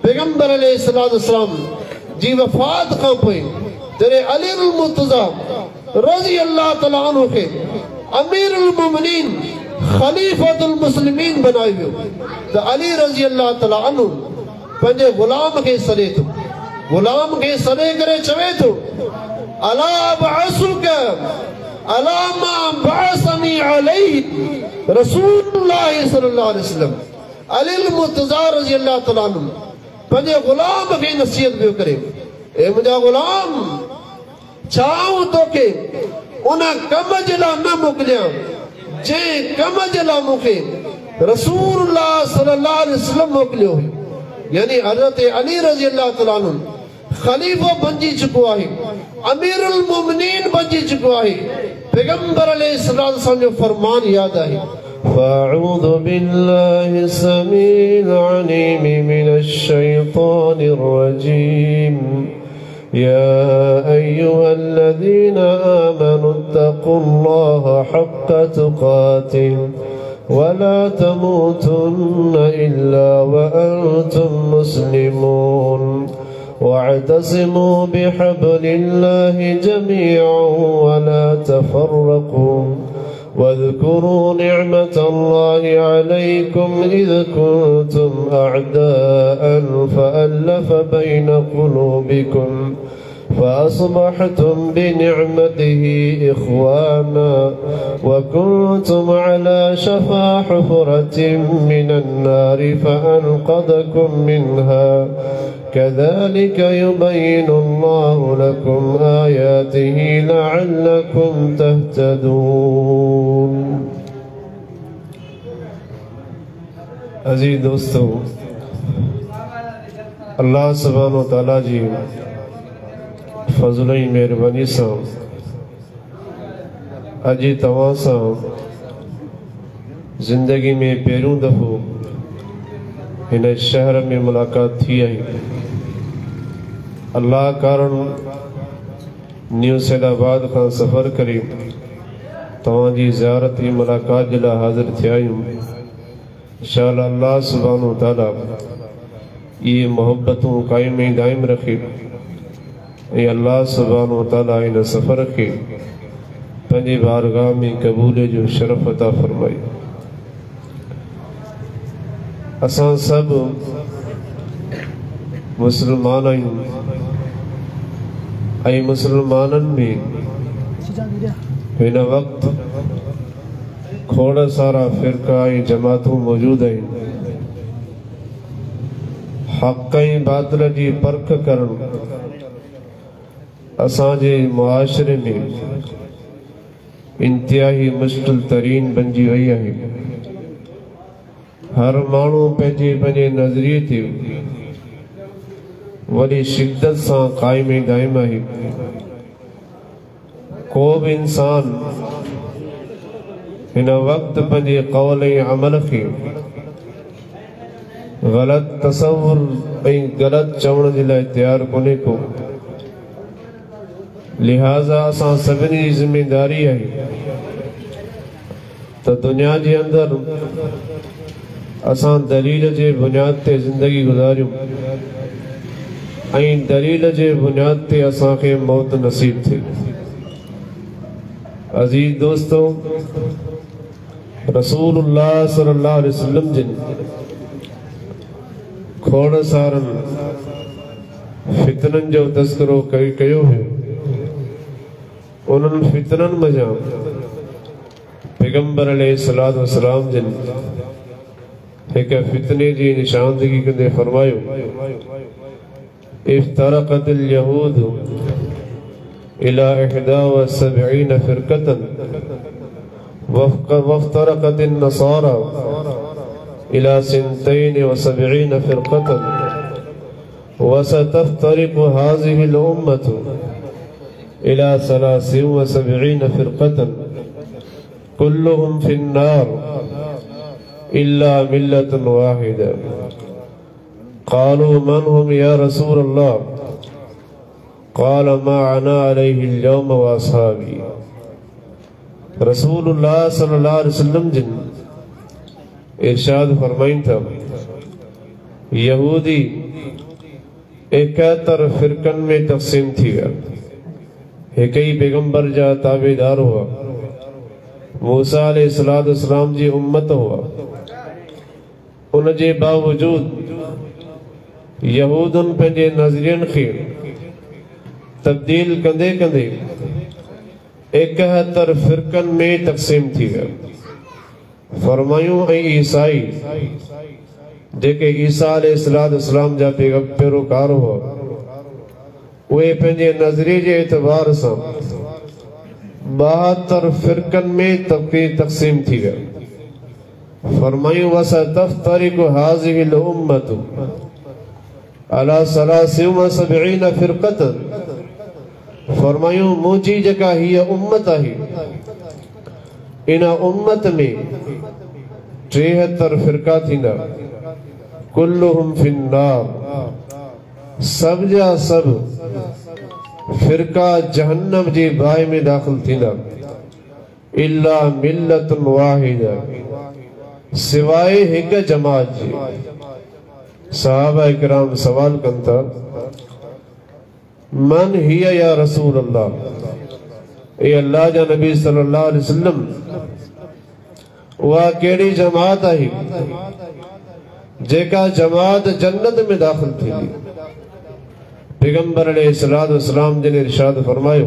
पैगंबर अलैहिस्सलाम जी वफात खां पोइ जॾहिं अली मुर्तज़ा रज़ी अल्लाह तआला अन्हु खे अमीरुल मोमिनीन खलीफतुल मुस्लिमीन बनायो वियो त अली रज़ी अल्लाह तआला अन्हु पंहिंजे ग़ुलाम खे सॾे थो, ग़ुलाम खे सॾे करे चवे थो अला बअसुक अला मा बअसनी अलैहि रसूलुल्लाह सल्लल्लाहु अलैहि वसल्लम। अली मुर्तज़ा रज़ी अल्लाह तआला अन्हु पंहिंजे ग़ुलाम खे नसीहत पियो करे, ए मुंहिंजा ग़ुलाम, छाऊं तोखे उन कम जे लाइ न मोकिलियां जंहिं कम जे लाइ मूंखे रसूलुल्लाह सल्लल्लाहु अलैहि वसल्लम मोकिलियो हुयो। यानी हज़रत अली रज़ी अल्लाह तआला अन्हु खलीफ़ो बणिजी चुको आहे, अमीरुल मोमिनीन बणिजी चुको आहे। पैगंबर अलैहिस्सलाम जो फरमान यादि आहे, फ़अऊज़ु बिल्लाहि समीइल अलीम मिनश शैतानिर रजीम। या अय्युहल्लज़ीना आमनू इत्तक़ुल्लाह हक़्क़ तुक़ातिह वला तमूतुन्न इल्ला वअंतुम मुस्लिमून वअतसिमू बिहब्लिल्लाहि जमीअन वला तफ़र्रक़ू واذكروا نعمة الله عليكم إذ كنتم أعداء فألف بين قلوبكم فأصبحتم بنعمته إخوانا وكنتم على شفا حفرة من النار فأنقذكم منها كذلك يبين الله لكم آياته لعلكم تهتدون। अज़ीज़ दोस्तों, अल्लाह सुब्हानहु व तआला जी फज़ल ऐं महिरबानी सां अॼु तव्हां सां ज़िंदगी में पहिरियों दफ़ो हिन शहर में मुलाक़ात थी आहे। अल्लाह कारण न्यू सैदाबाद खां सफ़र करे तव्हांजी ज़ियारत ऐं मुलाक़ात जे लाइ हाज़िर थिया आहियूं। इंशाअल्लाह अल्लाह सुब्हानहु व तआला इहे मोहब्बतूं क़ाइम ऐं दाइम रखे ऐं अल्लाह सुब्हानहु व तआला इन सफ़र खे पंहिंजे बारगाह में क़बूल जो शरफ़ अता फ़रमाए। असां सभु मुसलमान आहियूं ऐं मुसलमाननि में हिन वक़्तु खोड़ सारा फ़िरक़ा ऐं जमातूं मौजूद आहिनि। हक़ ऐं बातिल जी परख करणु असांजे मुआशरे में इंतिहाई मुश्किल तरीन बणिजी वई आहे। हर माण्हू पंहिंजे पंहिंजे नज़रिए ते वॾी शिद्दत सां क़ाइम ऐं दाइम आहे। को बि इंसान हिन वक़्तु पंहिंजे क़ौल ऐं अमल खे ग़लति तसवुर ऐं ग़लति चवण जे लाइ तयारु कोन्हे को। लिहाज़ा असां सभिनी जी ज़िम्मेदारी आहे त दुनिया जे अंदरि असां दलील जे बुनियाद ते ज़िंदगी गुज़ारियूं ऐं दलील जे बुनियाद ते असांखे मौत नसीब थिए। अज़ीज़ दोस्तों, रसूलुल्लाह सल्लल्लाहु अलैहि वसल्लम जिन खोड़ सारनि फितननि जो तज़किरो कयो हुयो। उन्हनि फितननि मज़ा पैगंबर अलैहिस्सलातु वस्सलाम जिन एक फितने जी निशानदगी कंदे फरमायो, इफ्तरक़तिल यहूद इला 71 फ़िरक़तन वफ्तरक़तिन नसारा इला 72 फ़िरक़तन वसतफ्तरिक़ु हाज़िहिल उम्मतु इला 73 फ़िरक़तन कुल्लुहुम फ़िन्नार इल्ला मिल्लतन वाहिदा। क़ालू मन हुम या रसूल अल्लाह? क़ाल मा अना अलैहि अल-यौम व अस्हाबी। रसूलुल्लाह सल्लल्लाहु अलैहि वसल्लम जिन इरशाद फरमाइन था यहूदी 71 फिरकन में तक़सीम थी विया। एक ही पैगंबर जा ताबेदार हुआ, मूसा अलैहिस्सलाम जी उम्मत हुआ। उन जे बावजूद यहूदन पंहिंजे नज़रियन खे तब्दील कंदे कंदे 71 फिरकन में तक़सीम थी विया। फरमायूं ऐं ईसाई जेके ईसा अलैहिस्सलाम जा पैरोकार हुआ, उहे पंहिंजे नज़रिये जे एतबार सां 72 फिरकन में तक़सीम थी विया। फरमायूं वसतफ्तरिकु हाज़िहिल उम्मतु अला 73 फिरक़तन। फरमायूं मुंहिंजी जेका हीअ उम्मत आहे, इन उम्मत में 73 फिरका थींदा। कुल्लुहुम फिन्नार, सब जा सब फिरका जहन्नम जी बाहि में दाखिल थींदा। इल्ला मिल्लतुन वाहिदा, सिवाय हिक जमात जी। सहाबा इकराम सवाल कनि था, मन हिया या रसूल अल्लाह, ए अल्लाह जा नबी सल्लल्लाहु अलैहि वसल्लम, उहा कहिड़ी जमात आहे जेका जमात जन्नत में दाखिल थींदी? पैगंबर अलैहिस्सलाम जिन इरशाद फरमायो,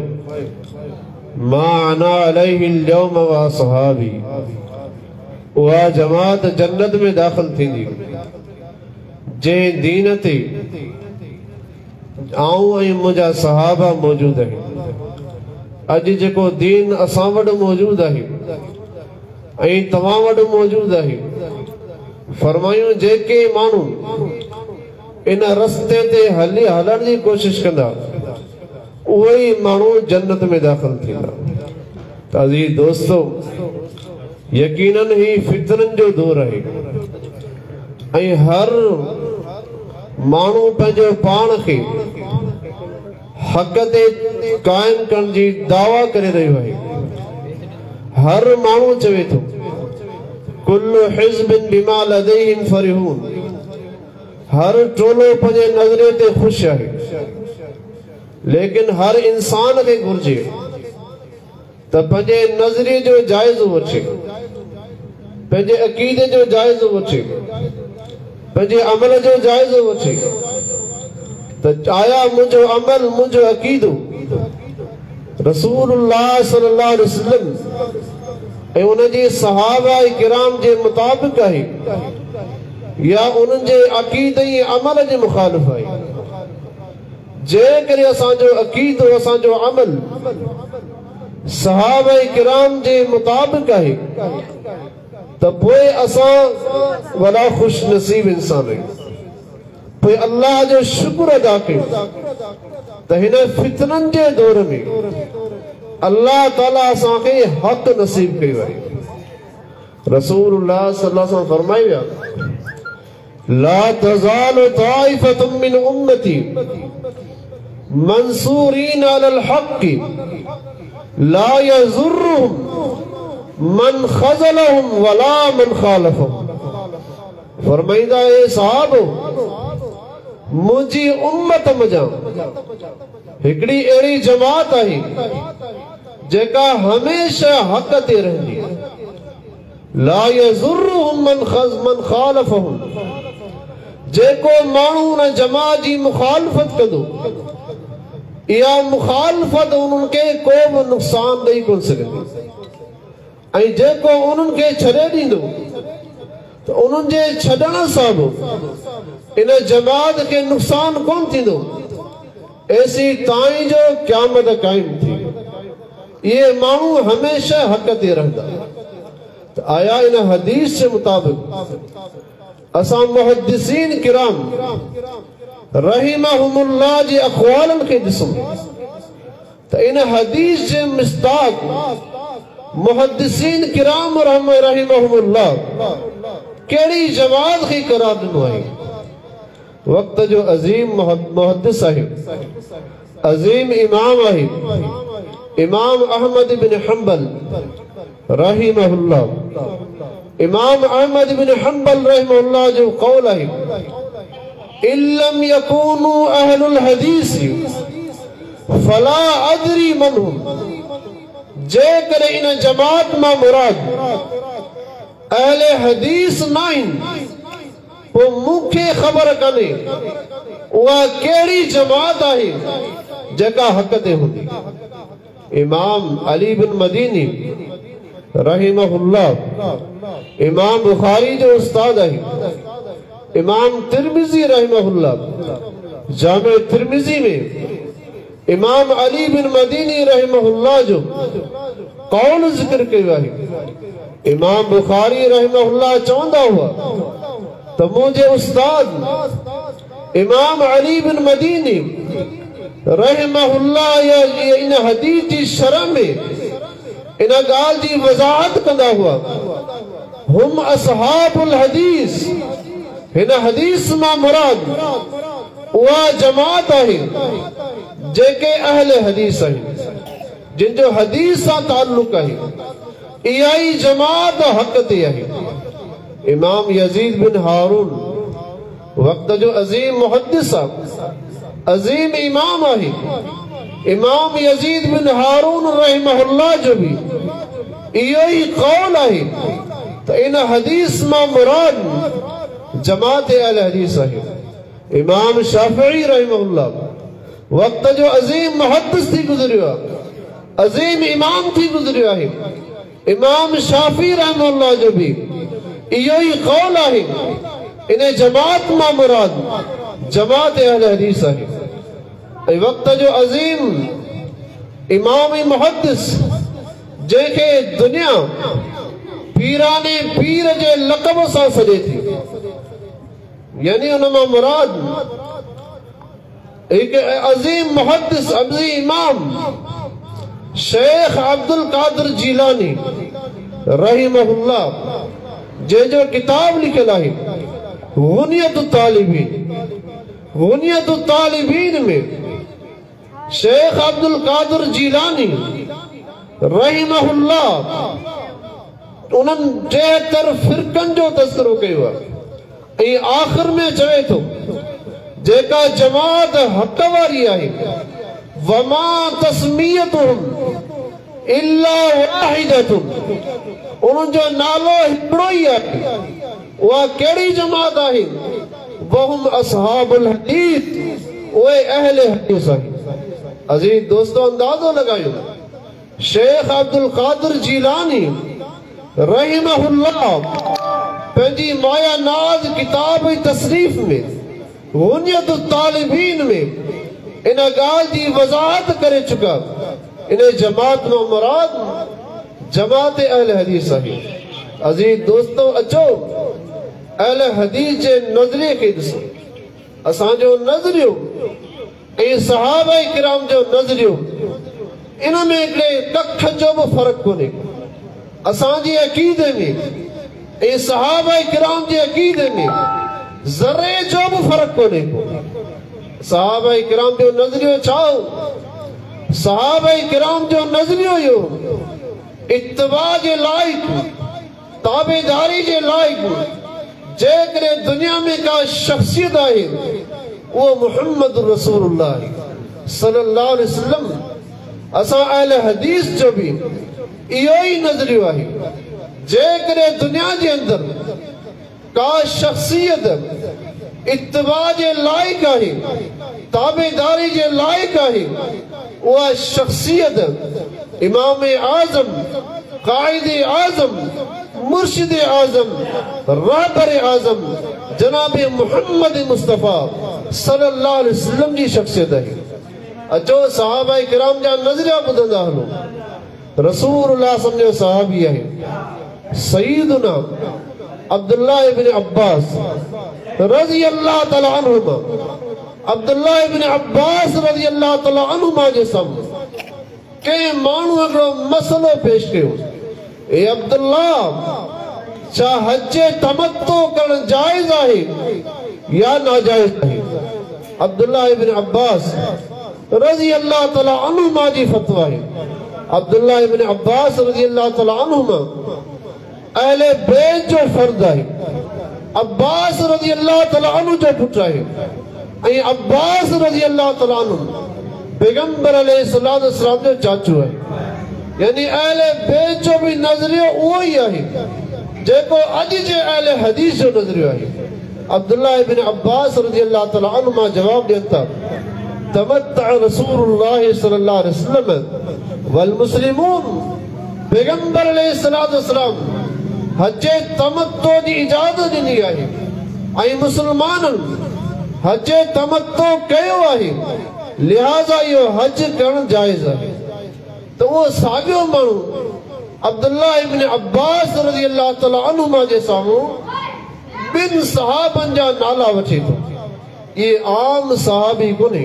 मा अना अलैहिल यौम व असहाबी, उहा जमात जन्नत में दाखिल थींदी जे दीन ते आऊं ऐं मुंहिंजा सहाबा मौजूद आहिनि। अॼु जेको दीन असां वटि मौजूद आहे ऐं तव्हां वटि मौजूद आहे, फरमायूं जेके माण्हू इन रस्ते ते हलण जी कोशिश कंदा, उहे ई माण्हू जन्नत में दाखिल थींदा। त अज़ीज़ दोस्तो, यकीनन ही फितरन जो दौर आहे ऐं हर माण्हू पंहिंजो पाण खे हक़ ते कायम करण जी दावा करे रहियो आहे। हर माण्हू चवे थो, कुल्लु हिज़्बिन बिमा लदैहिम फरिहून, हर टोलो पंहिंजे नज़रिये ते ख़ुशि आहे। लेकिन हर इंसान खे घुर्जे त पंहिंजे नज़रिये जो जाइज़ो वठे, पंहिंजे अक़ीदे जो जाइज़ो वठे, पंहिंजे अमल जो जाइज़ो वठे त आया मुंहिंजो अमल, मुंहिंजो अक़ीदो रसूलुल्लाह सल्लल्लाहु अलैहि वसल्लम ऐं उनजे सहाबा किराम जे मुताबिक़ आहे या उन्हनि जे अक़ीदे ऐं अमल जे मुखालिफ़ आहे। जेकॾहिं असांजो अक़ीदो, असांजो अमल सहाबा किराम जे मुताबिक़ आहे त पोइ असां वॾा ख़ुश नसीब इंसान आहियूं। पोइ अल्लाह जो शुक्र अदा कयूं त हिन फितननि जे दौर में अल्लाह ताला असांखे हक़ नसीब कयो आहे। रसूलुल्लाह सल्लल्लाहु अलैहि वसल्लम फरमायो विया, ला तज़ालु ताइफ़तुम मिन उम्मती मंसूरीन अलल हक़्क़ि ला यज़ुर्रुहुम मन खज़लहुम वला मन खालफहुम। फरमाईंदा है साहबो, मुंहिंजी उम्मत मजा हिकिड़ी अहिड़ी जमात आहे जेका हमेशा हक़ ते रहंदी। ला यज़ुर्रुहुम मन खालफहुम, जेको माण्हू उन जमात जी मुखालफ़त कंदो, इहा मुखालफ़त उन्हनि खे को बि नुक़सान ॾेई कोन सघंदी। ऐं जेको उन्हनि खे छॾे ॾींदो त उन्हनि जे छॾण सां बि इन जमात खे नुक़सान कोन थींदो, ऐसी ताईं जो क़यामत क़ाइम थी। इहे माण्हू हमेशा हक़ ते रहंदा। त आया इन हदीस जे मुताबिक़ असां मुहद्दिसीन किराम रहिमहुमुल्लाह जी अक़वालनि खे ॾिसूं त इन हदीस जे मिस्ताक मुहद्दिसीन किराम रहिमहुमुल्लाह कहिड़ी जमात खे करार ॾिनो आहे। वक़्त जो अज़ीम मुहद्दिस आहे, अज़ीम इमाम आहे, इमाम अहमद बिन हंबल रहिमहुल्लाह। इमाम अहमद बिन हंबल रहिमहुल्लाह जो कौल आहे इल्लम यकूनु अहलुल हदीस फला अदरी मनहुम, जे करे इन जमात मां मुराद अहले हदीस नाइन वो मुखे खबर कने उहा केड़ी जमात आहे जेका हक ते हुंदी। इमाम अली बिन मदीनी रहमहुल्लाह इमाम बुखारी जो उस्ताद आहे, इमाम तिरमिजी रहमहुल्लाह जामे तिरमिजी में इमाम अली बिन मदीनी रहमहुल्लाह जो कौल जिक्र कयो आहे। इमाम बुखारी रहमहुल्लाह चवंदा हुआ तो मुझे उस्ताद इमाम अली बिन मदीनी रहमहुल्लाह इन हदीस जी शरह में इन गाल जी वजाहत कंदा हुआ, हम असहाबुल हदीस, हिन हदीस मां मुराद उहा जमात आहे जेके अहले हदीस आहिनि, जिन जो हदीस सां ताल्लुक आहे, इहा ई जमात हक ते आहे। इमाम यजीद बिन हारून वक्त जो अजीम मुहद्दिस आहे, अजीम इमाम आहे। इमाम यजीद बिन हारून रहमहुल्लाह जो भी इहो ई कौल आहे तो इन हदीस मां मुराद जमात अहले हदीस आहे। इमाम शाफिई रहमहुल्लाह वक्त जो अजीम मुहद्दिस थी गुज़रियो आहे, अजीम इमाम थी गुज़रियो आहे। इमाम शाफी रहमहुल्लाह जो भी इहो ई कौल आहे इन जमात मां मुराद जमात अहले हदीस आहे। वक्त जो अजीम इमाम मुहद्दिस जेके दुनिया पीराने पीर जे लक़ब सां सॾे थी, यानी उन मां मुराद एक अजीम मुहद्दिस अजीम इमाम शेख अब्दुल कादिर जीलानी रहमहुल्लाह जो किताब लिखल आहे गुनियतुत तालिबीन, गुनियतुत तालिबीन में शेख अब्दुल कादिर जीलानी रहमहुल्लाह उन्हनि 73 फिरकनि जो तज़किरो कयो आहे ऐं आख़िर में चवे थो जेका जमात हक वारी आहे वमा तस्मीयतुहुम इल्ला वाहिदतुन, उन्हनि जो नालो हिकिड़ो ई आहे, उहा कहिड़ी जमात आहे? वहुम असहाबुल हदीस, उहे अहले हदीस आहे। अजीज दोस्तों अंदाजो लगायो शेख अब्दुल कादिर जीलानी रहमहुल्लाह पंहिंजी माया नाज किताब तसरीफ में गुनियतुत तालिबीन में इन गाल जी वजाहत करे चुका, इन जमात में मुराद जमात अहले हदीस आहे। अजीज दोस्तों अचो अहले हदीस जे नज़रिए खे ॾिसो, असांजो नज़रियो ऐं सहाबा किराम जो नज़रियो इन में हिकिड़े कख जो बि फ़र्क़ु कोन्हे। असांजी अक़ीदे में ऐं सहाबा किराम जे अक़ीदे में ज़रे जो बि फ़र्क़ु कोन्हे को। सहाबा किराम जो नज़रियो छा हो? सहाबा किराम जो नज़रियो इहो इत्तिबा जे लाइक़, ताबेदारी जे लाइक़ जेकॾहिं दुनिया में का शख्सियत आहे वो मुहम्मद रसूलुल्लाह सल्लल्लाहु अलैहि वसल्लम। असां अहले हदीस जो भी इहो ई नज़रियो आहे, जेकॾहिं दुनिया जे अंदर का शख्सियत इत्तिबा जे लाइक़ आहे, ताबेदारी जे लाइक़ आहे, उहा शख्सियत इमाम आज़म, कायद आज़म, मुर्शिद आज़म, रहबर आज़म जनाब मुहम्मद मुस्तफ़ा सल्लल्लाहु अलैहि वसल्लम जी शख्सियत आहे। अचो सहाबा किराम जा नज़रिया ॿुधंदा हलो। रसूलुल्लाह सम्झो सहाबी आहे सय्यदुना अब्दुल्लाह इब्न अब्बास रज़ी अल्लाह तआला अन्हुमा। अब्दुल्लाह इब्न अब्बास रज़ी अल्लाह तआला अन्हुमा जे साम्हूं कंहिं माण्हू हिकिड़ो मसइलो पेश कयो, ए अब्दुल्लाह छा हज तमत्तो करण जायज़ आहे या नाजायज़ आहे? अब्दुल्लाह इब्न अब्बास रज़ी अल्लाह तआला अन्हुमा जी फतवा है। अब्दुल्लाह इब्न अब्बास रज़ी अल्लाह तआला अन्हुमा अहले बैत जो फर्द है, अब्बास रज़ी अल्लाह ताला अन्हु जो पुटु आहे ऐं अब्बास रज़ी अल्लाह ताला अन्हु पैगंबर अलैहिस्सलातु वस्सलाम जो चाचू आहे यानी अहले बैत जो भी नज़रियो उहो ई आहे जेको अॼु जे अहले हदीस जो नज़रियो आहे। अब्दुल्लाह इब्न अब्बास रज़ी अल्लाह ताला अन्हु मां जवाब ॾियनि था तमत्तअ रसूलुल्लाह सल्लल्लाहु अलैहि वसल्लम वल मुस्लिमून पैगंबर अलैहिस्सलातु वस्सलाम हज तमत्तो जी इजाज़त ॾिनी आहे ऐं मुस्लमाननि हज तमत्तो कयो आहे लिहाज़ा इहो हज करणु जाइज़ आहे। तो वो साॻियो माण्हू अब्दुल्लाह इब्न अब्बास रज़ी अल्लाह ताला अन्हुमा जे साम्हूं ॿिनि सहाबनि जा नाला वठे थो। ये आम सहाबी कोन्हे,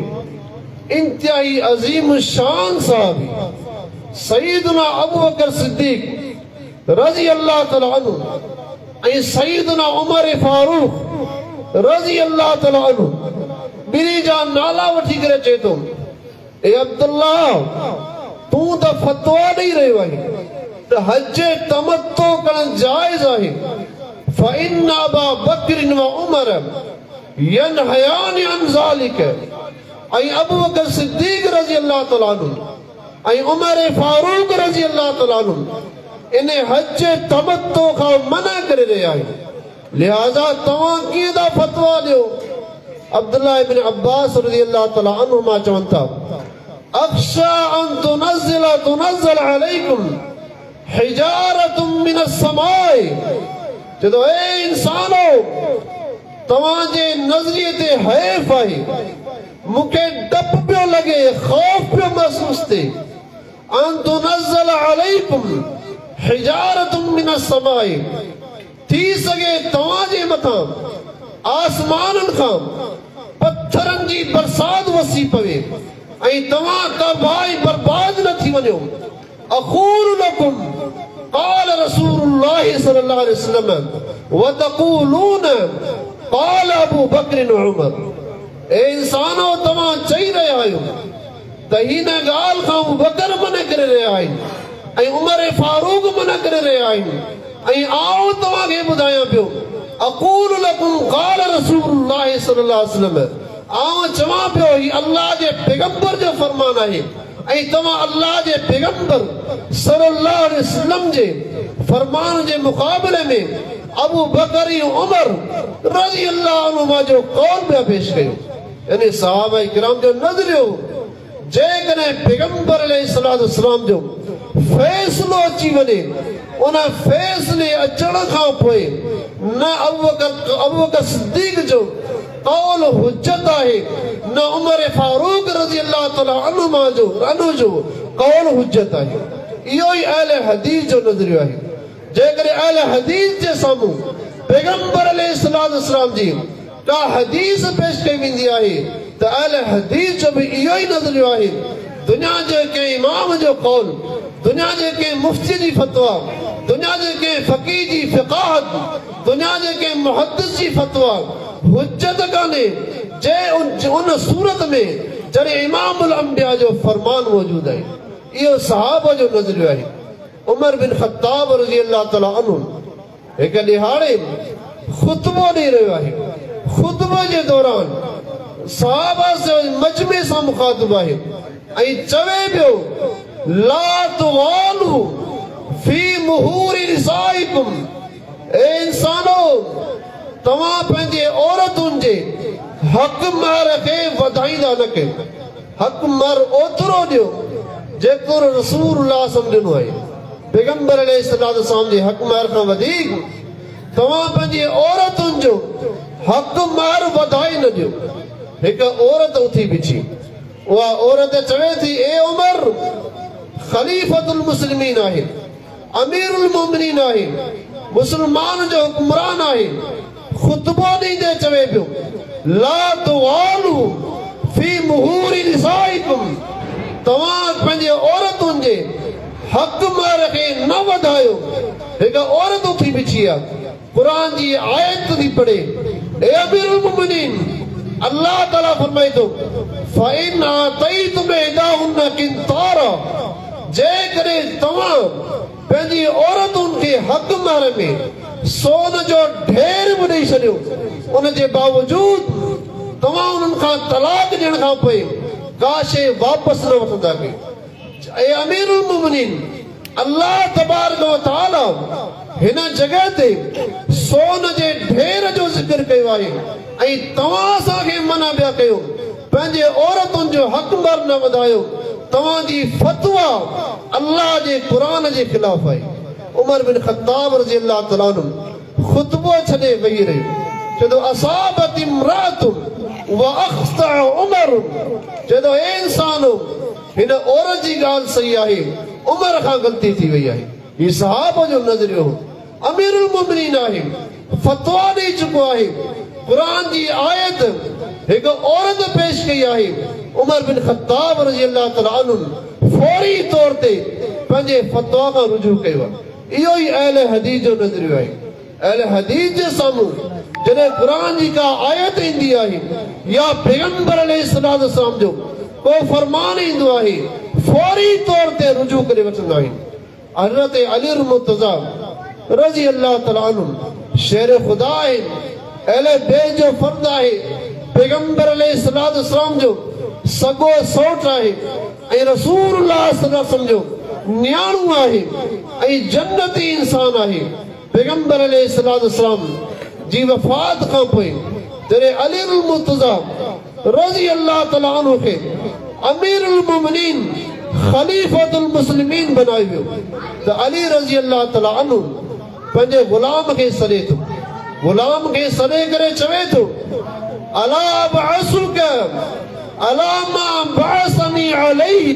इंतिहाई अज़ीम शान सहाबी सईदुना अबू बकर सिद्दीक़ रज़ी अल्लाह ताला अन्हु ऐं सईदुना उमर फारूक रज़ी अल्लाह ताला अन्हु ॿिन्ही जा नाला वठी करे चए थो ए अब्दुल्लाह तूं त फतवा ॾेई रहियो आहे त हज तमत्तो करणु जाइज़ आहे फ़इन अबा बकर व उमर यनहयान अन ज़ालिक ऐं अबू बकर सिद्दीक़ रज़ी अल्लाह ताला अन्हु ऐं उमर फारूक रज़ी अल्लाह ताला अन्हु इन हज तमत्तो खां मना करे रहिया आहिनि लिहाज़ा तव्हां कीअं था फतवा ॾियो। अब्दुल्लाह इब्न अब्बास रज़ी अल्लाह ताला अन्हुमा चवनि था अख़शा अन तुनज़्ज़ल अलैकुम हिजारतुम मिनस समाए चयो ए इंसानो तव्हांजे नज़रिए ते हैफ़ आहे मूंखे डप पियो लॻे ख़ौफ़ पियो महसूस थिए अन तुनज़्ज़ल अलैकुम हिजारतुम मिनस समाए थी सघे तव्हांजे मथां आसमाननि खां पत्थरनि जी बरसात वसी पवे ऐं तव्हां तबाही बर्बाद न थी वञो। अक़ूलु लकुम क़ाल रसूलुल्लाह सल्लल्लाहु अलैहि वसल्लम व तक़ूलून क़ाल अबू बकर व उमर ए इंसानो तव्हां चई रहिया आहियो त हिन ॻाल्हि खां अबू बकर मना करे रहिया आहिनि ऐं उमर फारूक मना करे रहिया आहिनि ऐं आउं तव्हांखे ॿुधायां पियो अक़ूलु लकुम क़ाल रसूलुल्लाह सल्लल्लाहु अलैहि वसल्लम आउं चवां पियो ही अल्लाह जे पैगंबर जो फरमान आहे ऐं तव्हां अल्लाह जे पैगंबर सल्लल्लाहु अलैहि वसल्लम जे फरमान जे मुक़ाबले में अबू बकर ऐं उमर रज़ी अल्लाह अन्हुमा जो क़ौल पिया पेश कयो। यानी सहाबा किराम जो नज़रियो जेकॾहिं पैगंबर अलैहिस्सलातु वस्सलाम जो फ़ैसिलो अची वञे उन फ़ैसिले अचण खां पोइ न अबू बकर सिद्दीक़ जो क़ौल हुज्जत आहे न उमर फारूक रज़ी अल्लाह ताला अन्हुमा जो क़ौल हुज्जत आहे। इहो ई अहले हदीस जो नज़रियो आहे। जेकॾहिं अहले हदीस जे साम्हूं पैगंबर अलैहिस्सलातु वस्सलाम जी का हदीस पेश कई वेंदी आहे त अहले हदीस जो बि इहो ई नज़रियो आहे दुनिया जे कंहिं इमाम जो क़ौल दुनिया जे कंहिं मुफ़्ती जी फतवा दुनिया जे कंहिं फ़क़ीह जी फ़िक़ाहत दुनिया जे कंहिं मुहद्दिस जी फतवा हुज्जत कान्हे जे उन सूरत में जॾहिं इमामुल अंबिया जो फरमान मौजूद आहे। इहो सहाबा जो नज़रियो आहे। उमर बिन ख़त्ताब रज़ी अल्लाह ताला अन्हु हिकु ॾिहाड़े ख़ुतबो ॾेई रहियो आहे। ख़ुतबे जे दौरान सहाबा जे मजमे सां मुख़ातिब आहे ऐं चवे पियो ला तुग़ालू फी मुहूरि निसाइकुम ए इंसानो तव्हां पंहिंजे औरतुनि जे हक़ महर खे वधाईंदा न कयो। हक़ महर ओतिरो ॾियो जेतिरो रसूलुल्लाह ॾिनो आहे। पैगंबर अलैहिस्सलातु वस्सलाम जे हक़ महर खां वधीक तव्हां पंहिंजी औरतुनि जो हक़ महर वधाए न ॾियो। हिकु औरत उथी बीठी उहा औरत चवे थी ए उमर ख़लीफ़तुल मुस्लिमीन आहे अमीरुल मोमिनीन आहे मुस्लमान जो हुक्मरान आहे। ख़ुतबो ॾींदे चवे पियो ला तुग़ालू फी मुहूरि निसाइकुम तव्हां पंहिंजे औरतुनि जे हक़ महर खे न वधायो। हिकु औरत उथी बीठी आहे क़ुरान जी आयत थी पढ़े ए अमीरुल मोमिनीन अल्लाह ताला फरमाए थो फ़इन आतैतुम इहदाहुन्न किंतारा जेकॾहिं तव्हां पंहिंजी औरतुनि खे हक़ महर में सोन जो ढेर बि ॾेई छॾियो, उन जे बावजूद तव्हां उन्हनि खां तलाक ॾियण खां पोइ का शइ वापसि न वठंदा कयो। ऐं अमीरुल मुमिनीन अल्लाह तबारक व तआला हिन जगह ते सोन जे ढेर जो ज़िक्र कयो आहे ऐं तव्हां असांखे मना पिया कयो पंहिंजे औरतुनि जो हक़ मर न वधायो। तव्हांजी फतवा अल्लाह जे क़ुरान जे ख़िलाफ़ आहे। उमर बिन ख़त्ताब रज़ी अल्लाह तआला अन्हु ख़ुतबो छॾे वेही रहियो, चयो असाबत इम्रातुन व अख़्ता उमर, चयो हे इंसानो हिन औरत जी ॻाल्हि सही आहे, उमर खां ग़लती थी वई आहे। हीउ सहाबा जो नज़रियो हो, अमीरुल मुमिनीन आहे, फतवा ॾेई चुको आहे। क़ुरान जी आयत हिकु औरत पेश कई आहे, उमर बिन ख़त्ताब रज़ी अल्लाह तआला अन्हु फौरी तौर ते पंहिंजे फतवा खां रुजू कयो आहे। इहो ई अहले हदीस जो नज़रियो आहे। अहले हदीस जे साम्हूं जॾहिं क़ुरान जी का आयत ईंदी आहे या पैगंबर अलैहिस्सलाम जो को फरमान ईंदो आहे, फौरी तौर ते रुजू करे वठंदा आहिनि। हज़रत अली मुर्तज़ा रज़ी अल्लाह तआला अन्हु शेर ख़ुदा आहिनि, अहले बैत जो फर्द आहे, पैगंबर अलैहिस्सलाम जो सॻो सौट आहे ऐं रसूलुल्लाह सल्लल्लाहु अलैहि वसल्लम जो न्याणो आहे ऐं जन्नती इंसान आहे। पैगंबर अलैहिस्सलाम जी वफ़ात खां पोइ जॾहिं अली मुर्तज़ा रज़ी अल्लाह तआला अन्हु खे अमीरुल मुमिनीन ख़लीफ़तुल मुस्लिमीन बनायो वियो त अली रज़ी अल्लाह तआला अन्हु पंहिंजे ग़ुलाम खे सॾे थो, ग़ुलाम खे सॾे करे चवे थो अला बअसुक अला मा बअसनी अलैहि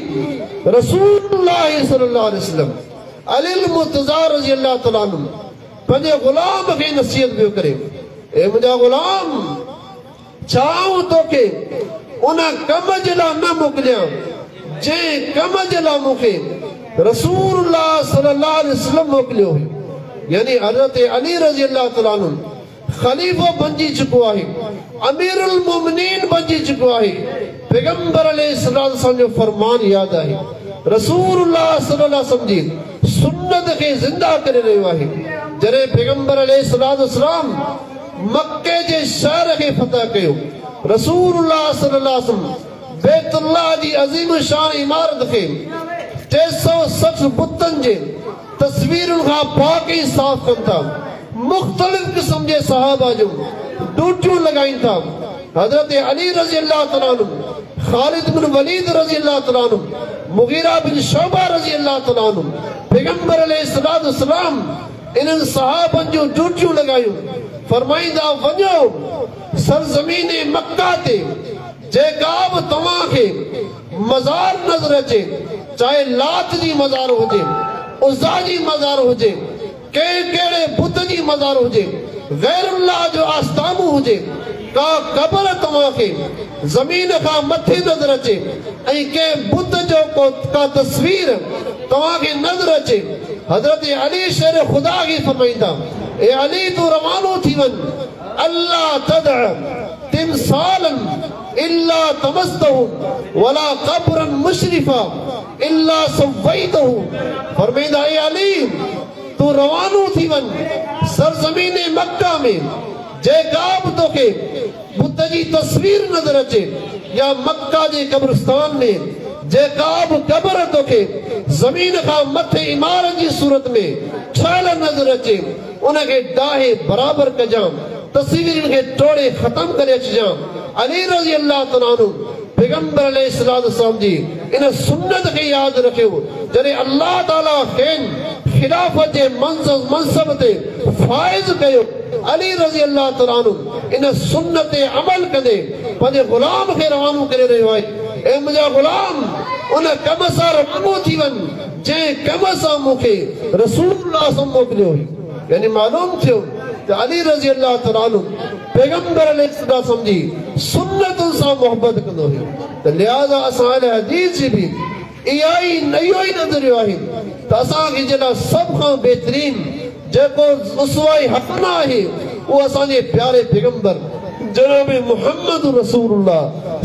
रसूलुल्लाह सल्लल्लाहु अलैहि वसल्लम। अली मुर्तज़ा रज़ी अल्लाह तआला अन्हु पंहिंजे ग़ुलाम खे नसीहत पियो करे, ए मुंहिंजा ग़ुलाम, छाऊं तोखे उन कम जे लाइ न मोकिलियां जंहिं कम जे लाइ मूंखे रसूलुल्लाह सल्लल्लाहु अलैहि वसल्लम मोकिलियो हुयो। यानी हज़रत अली रज़ी अल्लाह तआला अन्हु ख़लीफ़ो बणिजी चुको आहे, अमीरुल मुमिनीन बणिजी चुको आहे। पैगंबर अलैहिस्सलाम जो फरमान यादि आहे, रसूलुल्लाह सल्लल्लाहु अलैहि वसल्लम जी सुन्नत खे ज़िंदा करे रहियो आहे। जॾहिं पैगंबर अलैहिस्सलाम मक्के जे शहर खे फतह कयो, रसूलुल्लाह सल्लल्लाहु अलैहि वसल्लम बैतुल्लाह जी अज़ीम शान इमारत खे 360 बुतनि जे तस्वीरुनि खां पाक ऐं साफ़ कनि था, मुख़्तलिफ़ क़िस्म जे सहाबा जो ड्यूटियूं लॻाइनि था। हज़रत अली रज़ी अल्लाह तआला अन्हु, ख़ालिद बिन वलीद रज़ी अल्लाह तआला अन्हु, मुग़ीरा बिन शुअबा रज़ी अल्लाह तआला अन्हु, पैगंबर अलैहिस्सलाम इन्हनि सहाबनि जूं ड्यूटियूं लॻायूं। फरमाईंदा वञो सरज़मीन मक्का ते जेका बि तव्हांखे मज़ार नज़र अचे, चाहे लात जी मज़ार हुजे, उज़्ज़ा जी मज़ार हुजे, कहिड़े बुत जी मज़ार हुजे, गैरुल्लाह जो आस्तानो हुजे, का क़ब्र तव्हांखे ज़मीन खां मथे नज़र अचे ऐं कंहिं बुत जो का तस्वीर तव्हांखे नज़र अचे, हज़रत अली शेर ख़ुदा खे फरमाईंदा, ए अली तूं रवानो थी वञ, अल्लाह तदअ तिमसालन इल्ला तमस्तहु वला क़ब्रन मुशरिफा इल्ला सवैतहु। फरमाईंदा ए अली तूं रवानो थी वञ सरज़मीन मक्का में, जेका बि तोखे बुत जी तस्वीर नज़र अचे या मक्का जे कब्रिस्तान में जेका बि क़ब्र तोखे ज़मीन खां मथे इमारत जी सूरत में ठहियल नज़र अचे, उनखे डाहे बराबरि कजां, तस्वीरुनि खे टोड़े ख़तम करे अचिजां। अली रज़ी अल्लाह तआला अन्हु पैगंबर अलैहिस्सलाम जी इन सुन्नत खे यादि रखियो। जॾहिं अल्लाह ताला खेनि खिलाफ़त जे मनसब ते फाइज़ कयो, अली रज़ी अल्लाह तआला अन्हु इन सुन्नत ते अमल कंदे पंहिंजे ग़ुलाम खे रवानो करे रहियो आहे। ए मुंहिंजा ग़ुलाम, उन कम सां रवानो थी वञ जंहिं कम सां मूंखे रसूलुल्लाह मोकिलियो हुई। यानी मालूम थियो त अली रज़ी अल्लाह तआला अन्हु पैगंबर अलैहिस्सलाम जी सुन्नतुनि सां मोहबत कंदो हुयो। त लिहाज़ा असां अहले हदीस जी बि इहो ई नज़रियो आहे त असांखे जॾहिं सभ खां बहितरीन जेको उसवा हसना आहे उहो असांजे प्यारे पैगंबर जनाब मुहम्मद रसूलुल्लाह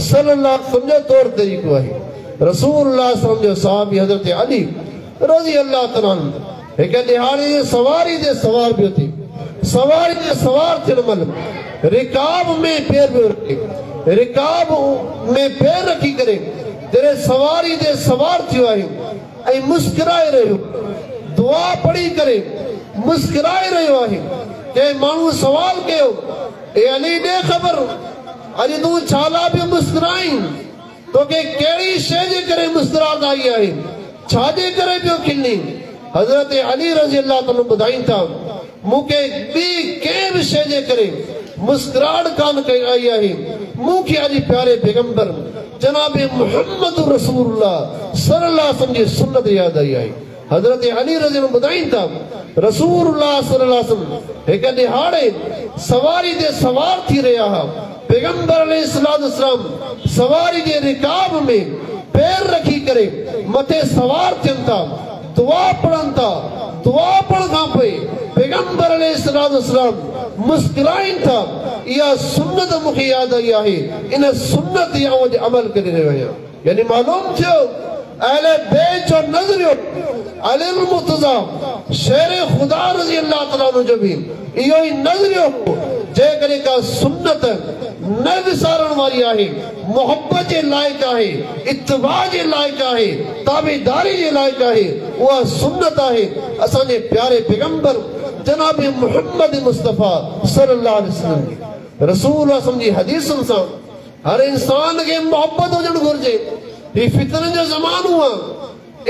सल्लल्लाहु अलैहि वसल्लम जो तौर तरीक़ो आहे। रसूलुल्लाह सल्लल्लाहु अलैहि वसल्लम जो सहाबी हज़रत अली रज़ी अल्लाह तआला अन्हु हिकु ॾिहाड़ी जे सवारी ते सवार पियो थी, सवारी जे सवार थियण महिल रिकाब में पैर पियो रखे, रिकाब में पैर रखी करे जॾहिं सवारी जे सवार थियो आहे ऐं मुस्कुराए रहियो, दुआ पढ़ी करे मुस्कुराए रहियो आहे। कंहिं माण्हू सवाल कयो, ए अली ॾे ख़बर, अॼु तूं छा लाइ पियो मुस्कुराईं? तोखे कहिड़ी शइ जे करे मुस्कुराहट आई आहे? छाजे करे पियो खिली? हज़रत अली रज़ी अल्लाह ताला ॿुधाइनि था, मूंखे ॿी कंहिं बि शइ जे करे मुस्कुराहट कान कई आई आहे। मूंखे अॼु प्यारे पैगंबर जनाब मुहम्मद रसूलुल्लाह सल्लल्लाहु अलैहि वसल्लम जी सुन्नत यादि आई आहे। हज़रत अली रज़ी अल्लाह ॿुधाइनि था, रसूलुल्लाह सल्लल्लाहु अलैहि वसल्लम हिकु ॾिहाड़े सवारी ते सवार थी रहिया हुआ। पैगंबर अलैहिस्सलाम सवारी जे रिकाब में पैर रखी करे मथे सवार थियनि था, दुआ पढ़नि था। दुआ पढ़ण खां पोइ पैगंबर अलैहिस्सलाम मुस्कुराइनि था। इहा सुन्नत मूंखे यादि आई आहे, इन सुन्नत ते अमल करे रहियो आहियां। यानी मालूम थियो अहले बैत जो नज़रियो अलील मुर्तज़ा शेर खुदा रज़ी अल्लाह ताला अन्हु जो बि इहो ई नज़रियो हो, जेकॾहिं का सुन्नत न विसारण वारी आहे, मोहब्बत जे लाइक़ आहे, इत्तिबा जे लाइक़ आहे, ताबेदारी जे लाइक़ आहे, उहा सुन्नत आहे असांजे प्यारे पैगंबर जनाब मुहम्मद मुस्तफ़ा सल्लल्लाहु अलैहि वसल्लम। रसूल अल्लाह जी हदीसुनि सां हर इंसान खे मोहब्बत हुजणु घुरिजे। ही फितरनि जो ज़मानो आहे,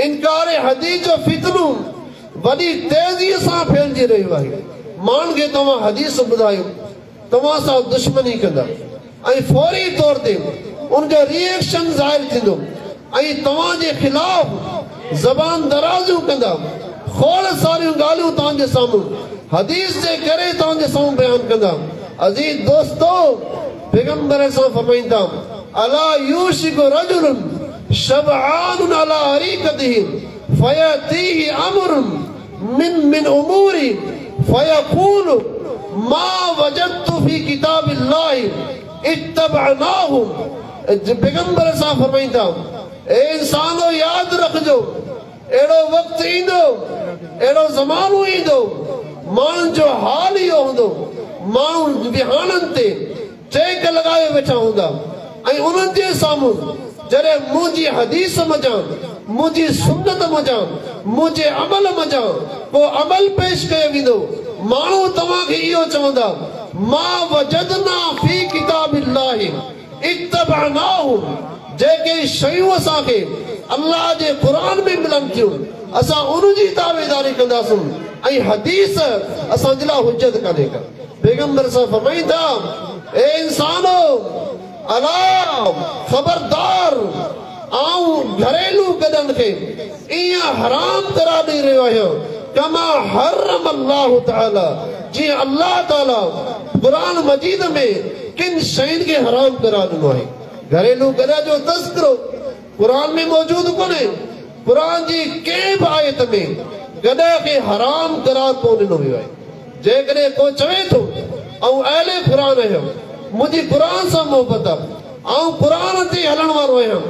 इनकार हदीस जो फितनो वॾी तेज़ीअ सां फैलिजी रहियो आहे। माण्हुनि खे तव्हां हदीस ॿुधायो, तव्हां सां दुश्मनी कंदा ऐं फौरी तौर ते उनजो रिएक्शन ज़ाहिर थींदो ऐं तव्हांजे ख़िलाफ़ ज़बान दराज़ियूं कंदा, खोड़ सारियूं ॻाल्हियूं तव्हांजे साम्हूं हदीस जे करे तव्हांजे साम्हूं बयानु कंदा। अज़ीज़ दोस्तो, पैगंबर सां फरमाईंदा था, अला यूशिकु रजुलुन शबआनुन अला अरीकतिही फयतीही अमरुन मिन उमूरी फयक़ूलु मा वजदतु फी किताबिल्लाहि इत्तबअनाहु। पैगंबर सां फरमाईंदा, ए इंसानो यादि रखिजो, अहिड़ो वक़्तु ईंदो, अहिड़ो ज़मानो ईंदो, माण्हुनि जो हाल इहो हूंदो, माण्हू विहाणनि ते चेक लॻाए वेठा हूंदा ऐं उन्हनि जे साम्हूं जॾहिं मुंहिंजी हदीस मञां, मुंहिंजी सुन्नत मञां, मुंहिंजे अमल मञां को अमल पेश कयो वेंदो, माण्हू तव्हांखे इहो चवंदा, मा वजदना फी किताबिल्लाहि इत्तबअनाहु। जेके शयूं असांखे अल्लाह जे क़ुरान में मिलनि थियूं असां उनजी ताबेदारी कंदासूं ऐं हदीस असांजे लाइ हुज्जत कान्हे का। पैगंबर सां फरमाईंदा, ए इंसानो अला खबरदार, आऊं घरेलू गॾनि खे ईअं हराम करार ॾेई रहियो आहियां कमा हर्रम अल्लाह ताला, जीअं अल्लाह ताला क़ुरान मजीद में किन शयुनि खे हराम करार ॾिनो आहे। घरेलू गॾ जो तज़किरो क़ुरान में मौजूदु कोन्हे। क़ुरान जी कंहिं बि आयत में गॾ खे हराम करार कोन ॾिनो वियो आहे। जेकॾहिं को चवे थो ऐं अहले क़ुरान आहियां, मुंहिंजी क़ुरान सां मोहबत आहे, ऐं क़ुरान ते हलण वारो आहियां,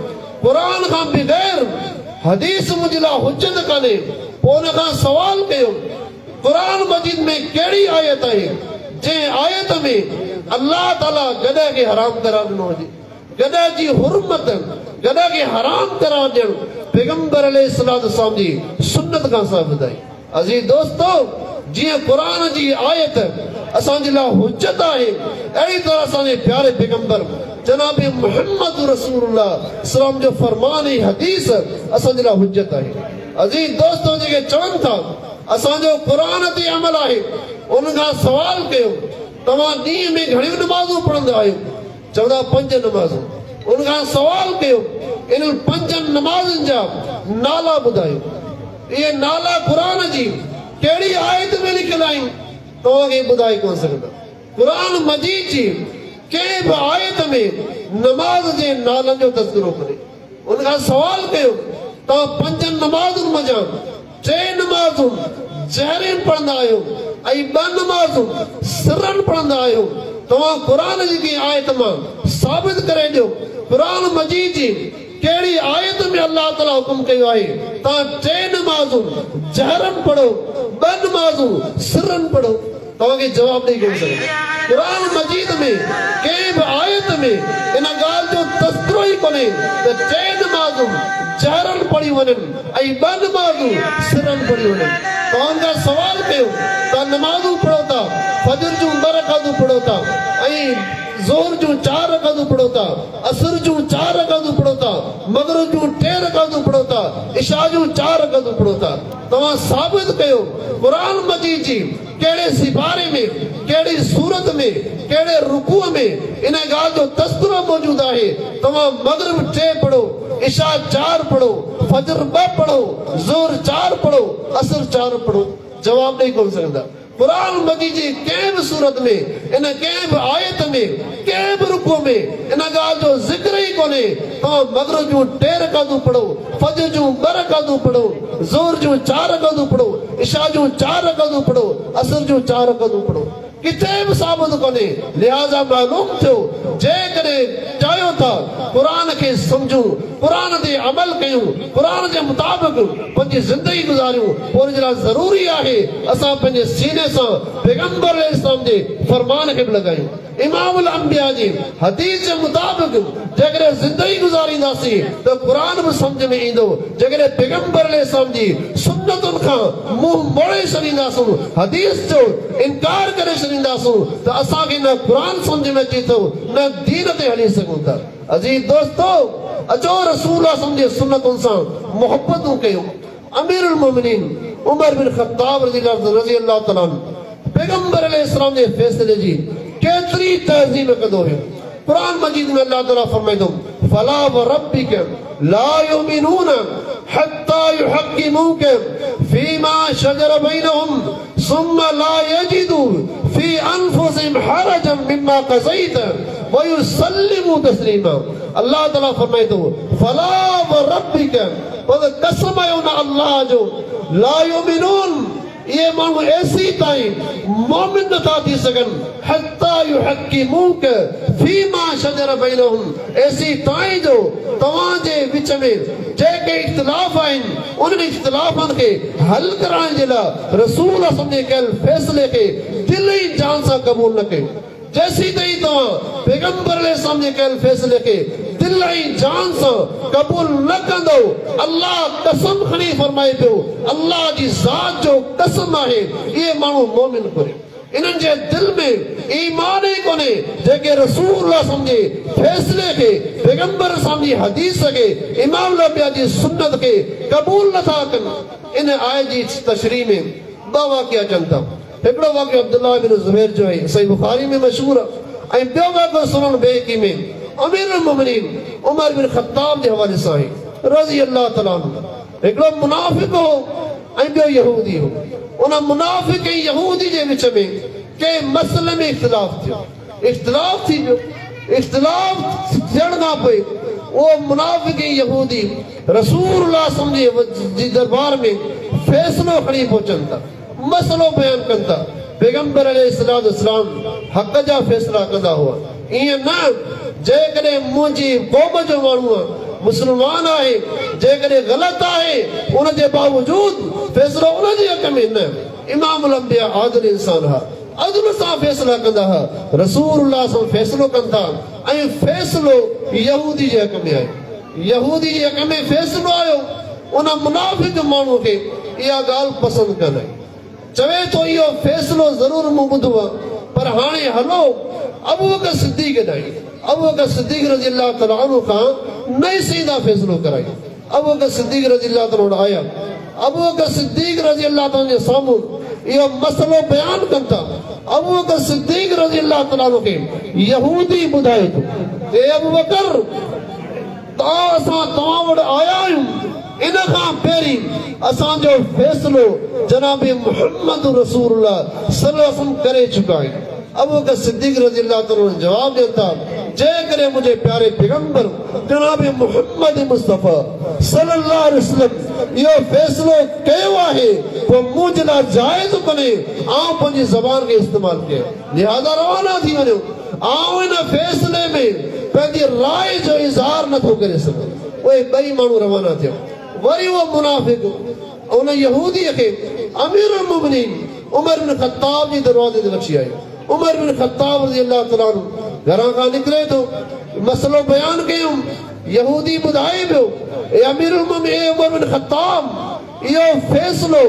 क़ुरान खां बग़ैर हदीस मुंहिंजे लाइ हुज्जत कान्हे, पोइ उन खां सवाल कयो क़ुरान मजीद में कहिड़ी आयत आहे जंहिं आयत में अल्लाह ताला गॾ खे हराम करार ॾिनो हुजे। गॾ जी हुरमत, गॾ खे हराम करार ॾियणु पैगंबर अलैहिस्सलाम जी सुन्नत खां साबित आहे। अज़ीज़ दोस्तो, जीअं क़ुरान जी आयत असांजे लाइ हुज्जत आहे, अहिड़ी तरह असांजे प्यारे पैगंबर जनाब मुहम्मद रसूलुल्लाह सलाम जो फरमान ऐं हदीस असांजे लाइ हुज्जत आहे। अज़ीज़ दोस्तो, जेके चवनि था असांजो क़ुरान ते अमल आहे, उन खां सवाल कयो, तव्हां ॾींहं में घणियूं नमाज़ूं पढ़ंदा आहियो? चवंदा 5 नमाज़ूं। उन खां सवाल कयो, इन 5 नमाज़ुनि जा नाला ॿुधायो। इहे नाला क़ुरान जी कहिड़ी आयत में लिखियल आहिनि? तव्हांखे ॿुधाए कोन सघंदा। क़ुरान मजीद जी कंहिं बि आयत में नमाज़ जे नालनि जो तज़किरो कोन्हे। उन खां सवाल कयो, तव्हां 5 नमाज़ुनि मंझां 3 नमाज़ूं जहरन पढ़ंदा आहियो ऐं 2 नमाज़ूं सिरन पढ़ंदा आहियो, तव्हां क़ुरान जी आयत मां साबित करे ॾियो क़ुरान मजीद जी कहिड़ी आयत में अल्लाह ताला हुकुम कयो आहे तव्हां 3 नमाज़ूं जहरन पढ़ो, 2 नमाज़ूं सिरन पढ़ो। तव्हांखे जवाब ॾेई कोन सघंदा क़ुरान मजीद में कंहिं बि आयत में इन ॻाल्हि जो तस्करो ई कोन्हे त 3 नमाज़ूं जहरन पढ़ी वञनि ऐं 2 नमाज़ूं सिरन पढ़ी वञनि तव्हां खां सवाल कयो तव्हां नमाज़ूं पढ़ो था फजर जूं 2 रकातूं पढ़ो था ऐं ज़ोहर जूं 4 रकातूं पढ़ो था असर जूं 4 रकातूं पढ़ो था मगरिब जूं 3 रकातूं पढ़ो था इशा जूं 4 रकातूं पढ़ो था तव्हां साबित कयो क़ुरान मजीद जी कहिड़े सिपारे में कहिड़ी सूरत में कहिड़े रुकूअ में इन ॻाल्हि जो तस्करो मौजूदु आहे तव्हां मगरिब 3 पढ़ो इशा 4 पढ़ो फजर 2 पढ़ो ज़ोहर 4 पढ़ो असर 4 पढ़ो जवाब ॾेई कोन सघंदा क़ुरान मजीद जी कंहिं बि सूरत में इन कंहिं बि आयत में कंहिं बि रुकूअ में इन ॻाल्हि जो ज़िक्र ई कोन्हे तव्हां मगरिब जूं 3 रकातूं पढ़ो फजर जूं 2 रकातूं पढ़ो ज़ोहर जूं 4 रकातूं पढ़ो इशा जूं 4 रकातूं पढ़ो असर जूं 4 रकातूं पढ़ो किथे बि साबित कोन्हे लिहाज़ा मालूम थियो जेकॾहिं चाहियो था क़ुरान खे सम्झूं क़ुरान ते अमल कयूं क़ुरान जे मुताबिक़ पंहिंजी ज़िंदगी गुज़ारियूं पोइ जे लाइ ज़रूरी आहे असां पंहिंजे सीने सां पैगंबर इस्लाम जे फरमान खे बि लॻायूं इमामुल अंबिया जी हदीस जे मुताबिक़ जेकॾहिं ज़िंदगी गुज़ारींदासीं त क़ुरान बि सम्झ में ईंदो जेकॾहिं पैगंबर इस्लाम जी सुन्नतुनि खां मुंहुं मोड़े छॾींदासूं हदीस जो इनकार करे छॾींदासूं त असांखे न क़ुरान सम्झ में अचे थो न दीन ते हली सघूं था अज़ीज़ दोस्तो अचो रसूल जे सुन्नतुनि सां मोहबतूं कयूं अमीरुल मोमिनीन उमर बिन ख़त्ताब रज़ी अल्लाह तआला पैगंबर अलैहिस्सलाम जे फ़ैसिले जी केतिरी तहज़ीम कंदो हुयो क़ुरान मजीद में अल्लाह ताला फरमाईंदो फला व रब्बिक ला युमिनून हत्ता युहक्किमूक फीमा शजर बैनहुम सुम्मा ला यजिदू फी अनफुसिहिम हरजन मिम्मा क़ज़ैत व युसल्लिमू तस्लीमा अल्लाह ताला फरमाईंदो फला व रब्बिक पर कसम आहे उन अल्लाह जो ला युमिनून ये माण्हू ऐसी ताईं मोमिन नथा थी सघनि हत्ता युहक्किमूक फीमा शजर बैनहुम ऐसी ताईं जो तव्हांजे विच में जेके इख़्तिलाफ़ आहिनि उन्हनि इख़्तिलाफ़नि खे हल करण जे लाइ रसूल जे कयल फ़ैसिले खे दिलि ई जान सां क़बूल न कयो जैसी ताईं तव्हां पैगंबर इस्लाम जे कयल फ़ैसिले खे दिल ऐं जान सां क़बूल न कंदो अल्लाह कसम खणी फरमाए पियो अल्लाह जी ज़ात जो कसम आहे इहे माण्हू मोमिन कोन्हे इन्हनि जे दिल में ईमान ई कोन्हे जेके रसूल जे फ़ैसिले खे पैगंबर इस्लाम जी हदीस खे इमाम अंबिया जी सुन्नत खे क़बूल नथा कनि इन आयत जी तशरीह में 2 वाक़िया अचनि था हिकिड़ो वाक़ियो अब्दुल्लाह बिन ज़ुबैर जो आहे सही बुखारी में मशहूर आहे ऐं ॿियो वाक़ियो सुनन बैहक़ी में अमीरुल मोमिनीन उमर बिन ख़त्ताब जे हवाले सां आहे रज़ी अल्लाह तआला हिकिड़ो मुनाफ़िक़ हो ऐं ॿियो यहूदी हो उन मुनाफ़िक़ ऐं यहूदी जे विच में कंहिं मसइले में इख़्तिलाफ़ थियो इख़्तिलाफ़ थी वियो इख़्तिलाफ़ थियण खां पोइ उहो मुनाफ़िक़ ऐं यहूदी रसूलुल्लाह जे दरबार में फ़ैसिलो खणी पहुचनि था मसइलो बयान कनि था पैगंबर अलैहिस्सलाम हक़ जा फ़ैसिला कंदा हुआ ईअं न जेकॾहिं मुंहिंजी क़ौम जो माण्हू आहे मुस्लमान आहे जेकॾहिं ग़लति आहे उन जे बावजूद फ़ैसिलो उन जे हक़ में न इमामुल अंबिया आदिल इंसान हा अदल सां फ़ैसिला कंदा हुआ रसूलुल्लाह सां फ़ैसिलो कनि था ऐं फ़ैसिलो यहूदी जे हक़ में आहे यहूदी जे हक़ में फ़ैसिलो आयो उन मुनाफ़िक़ माण्हू खे इहा ॻाल्हि पसंदि कान आई चवे थो इहो फ़ैसिलो ज़रूरु मूं ॿुधो आहे पर हाणे हलो अबू बकर सिद्दीक़ ॾांहुं अबू बकर सिद्दीक़ रज़ी अल्लाह तआला अन्हु खां नई सीधा फ़ैसिलो कराई अबू बकर सिद्दीक़ रज़ी अल्लाह तआला आया अबू बकर सिद्दीक़ रज़ी अल्लाह तआला जे साम्हूं इहो मसइलो बयान कनि था अबू बकर सिद्दीक़ रज़ी अल्लाह तआला खे यहूदी ॿुधाए थो ए अबू बकर असां तव्हां वटि आया आहियूं इन खां पहिरीं असांजो फ़ैसिलो जनाब मुहम्मद रसूलुल्लाह सल्लल्लाहु अलैहि वसल्लम करे चुका आहिनि अबू बकर सिद्दीक़ रज़ी अल्लाह तआला जवाब ॾियनि था जेकॾहिं मुंहिंजे प्यारे पैगंबर जनाब मुहम्मद मुस्तफ़ा सल्लल्लाहु अलैहि वसल्लम इहो फ़ैसिलो कयो आहे पोइ मुंहिंजे लाइ जाइज़ कोन्हे आउं पंहिंजी ज़बान खे इस्तेमालु कयां लिहाज़ा रवाना थी वञो आउं इन फ़ैसिले में पंहिंजी राय जो इज़हार नथो करे सघां उहे ॿई माण्हू रवाना थिया वरी उहो मुनाफ़िक़ उन यहूदीअ खे अमीरुल मोमिनीन उमर बिन ख़त्ताब जी दरवाज़े ते वठी आई। उमर बिन ख़त्ताब रज़ी अल्लाह तआला अन्हु घरां खां निकिरे थो, मसलो बयान कयूं। यहूदी ॿुधाए पियो, ए अमीरुल मोमिनीन, ए उमर बिन ख़त्ताब, इहो फ़ैसिलो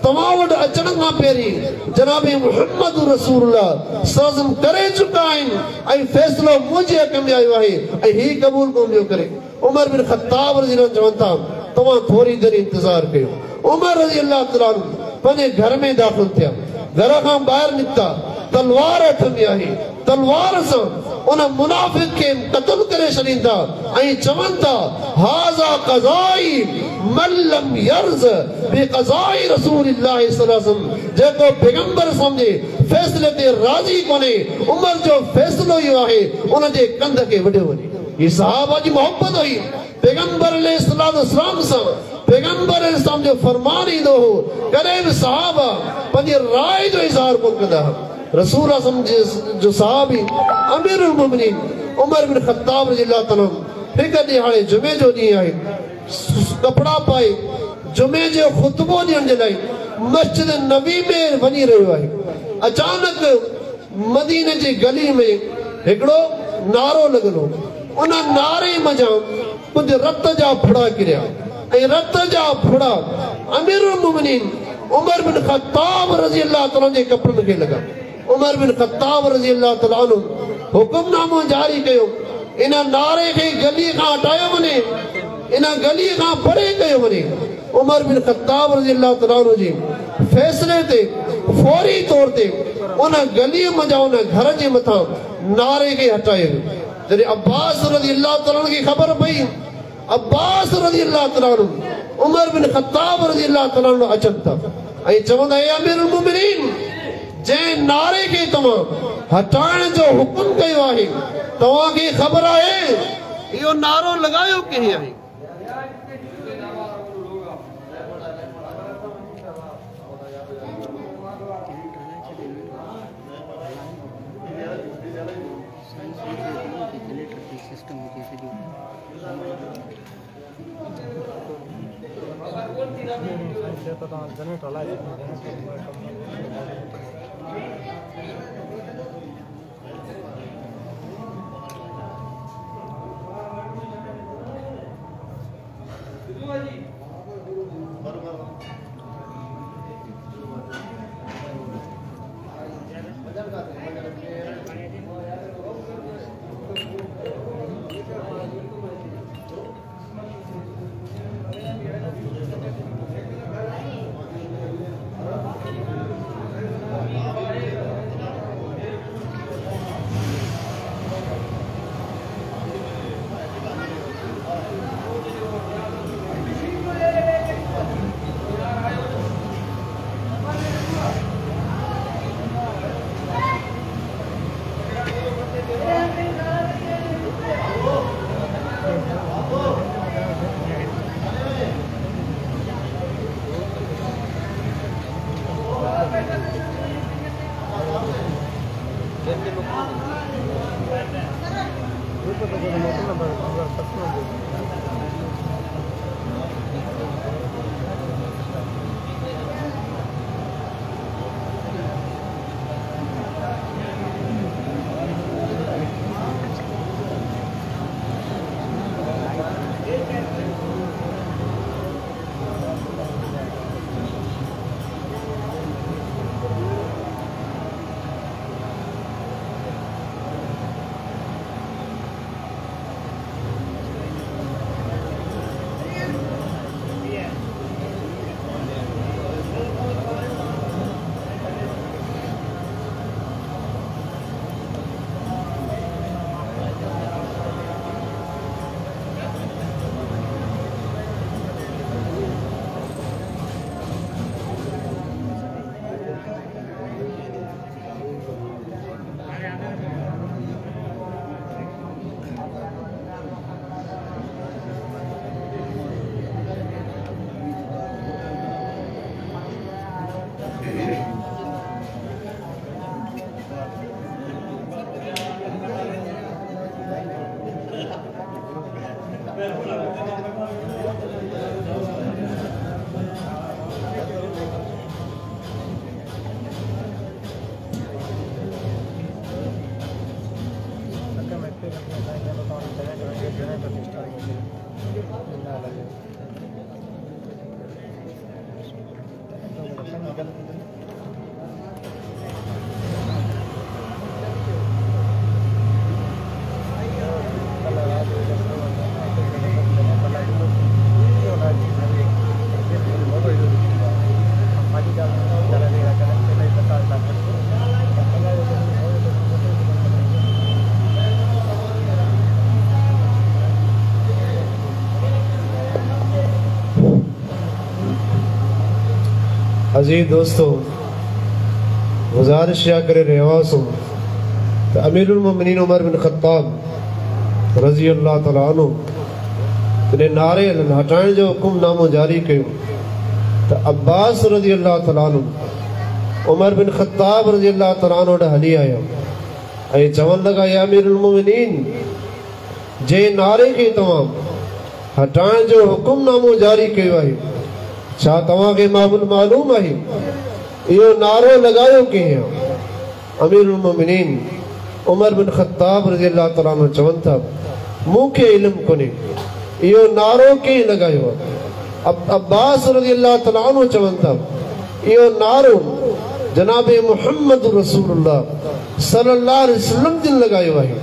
तव्हां वटि अचण खां पहिरीं जनाब मुहम्मद रसूलुल्लाह सल्लल्लाहु अलैहि वसल्लम करे चुका आहिनि ऐं फ़ैसिलो मुंहिंजे हक़ में आयो आहे ऐं हीउ क़बूल कोन पियो करे। उमर बिन ख़त्ताब रज़ी अल्लाह चवनि था, तव्हां थोरी देरि इंतज़ार कयो। उमर रज़ी अल्लाह तआला पंहिंजे घर में दाख़िल थिया, घर खां ॿाहिरि निकिता, तलवार हथ में आहे, तलवार सां उन मुनाफ़िक़ खे क़त्ल करे छॾींदा ऐं चवनि था, हाज़ा क़ज़ाई मन लम यर्ज़ बिक़ज़ाई रसूलिल्लाह सल्लल्लाहु अलैहि वसल्लम, जेको पैगंबर सम्झे फ़ैसिले ते राज़ी कोन्हे, उमर जो फ़ैसिलो इहो आहे, उन जे कंध खे वढियो वञे। हीअ सहाबा जी मोहबत हुई पैगंबर अलैहिस्सलाम सां। पैगंबर अलैहिस्सलाम जो फरमान ईंदो हो, कॾहिं बि सहाबा पंहिंजी राय जो इज़हार कोन कंदा हुआ। रसूल जो सहाबी अमीरुल मोमिनीन उमर बिन ख़त्ताब रज़ी अल्लाह तआला हिकु ॾींहुं, हाणे जुमे जो ॾींहुं आहे, कपिड़ा पाए जुमे जो ख़ुतबो ॾियण जे लाइ मस्जिद नबी में वञी रहियो आहे। अचानक मदीने जी गली में हिकिड़ो नारो लॻलो। उन नारे मज़ा कुझु रत जा फुड़ा किरिया ऐं रत जा फुड़ा अमीरुल मोमिनीन उमर बिन ख़त्ताब रज़ी अल्लाह तआला जे कपिड़नि खे लॻा। उमर बिन ख़त्ताब रज़ी अल्लाह तआला अन्हु हुकुमनामो जारी कयो, इन नारे खे गली खां हटायो वञे, इन गली खां परे कयो वञे। उमर बिन ख़त्ताब रज़ी अल्लाह तआला अन्हु जे फ़ैसिले ते फौरी तौर ते उन गलीअ मंझां उन घर जे मथां नारे खे हटायो। जॾहिं अब्बास रज़ी अल्लाह तआला खे ख़बर पई, अब्बास रज़ी अल्लाह तआला उमर बिन ख़त्ताब रज़ी अल्लाह तआला अचनि था ऐं चवंदा, हे अमीरुल मोमिनीन, जंहिं नारे खे तव्हां हटाइण जो हुकुम कयो आहे, तव्हांखे ख़बर आहे इहो नारो लॻायो कंहिं आहे? अजीज दोस्तों, गुजारिश या करे रवास हूँ तो अमीरुल मोमिनीन उमर बिन खत्ताब रज़ी अल्लाह तआला अन्हु ने नारे हटाइण जो हुकुमनामो जारी कयो तो अब्बास रज़ी अल्लाह तआला अन्हु उमर बिन खत्ताब रज़ी अल्लाह तआला अन्हु ॾे हली आया ऐं चवण लॻा, या अमीरुल मोमिनीन, जे नारे खे तव्हां हटाइण जो हुकुमनामो जारी कयो आहे, छा तव्हांखे मालूम आहे इहो नारो लॻायो कंहिं आहे? अमीरुल मोमिनीन उमर बिन खत्ताब रज़ी अल्लाह तआला अन्हु चवनि था, मूंखे इल्मु कोन्हे इहो नारो कंहिं लॻायो आहे। अब्बास रज़ी अल्लाह तआला अन्हु चवनि था, इहो नारो जनाब मुहम्मद रसूलुल्लाह सल्लल्लाहु अलैहि वसल्लम जिन लॻायो आहे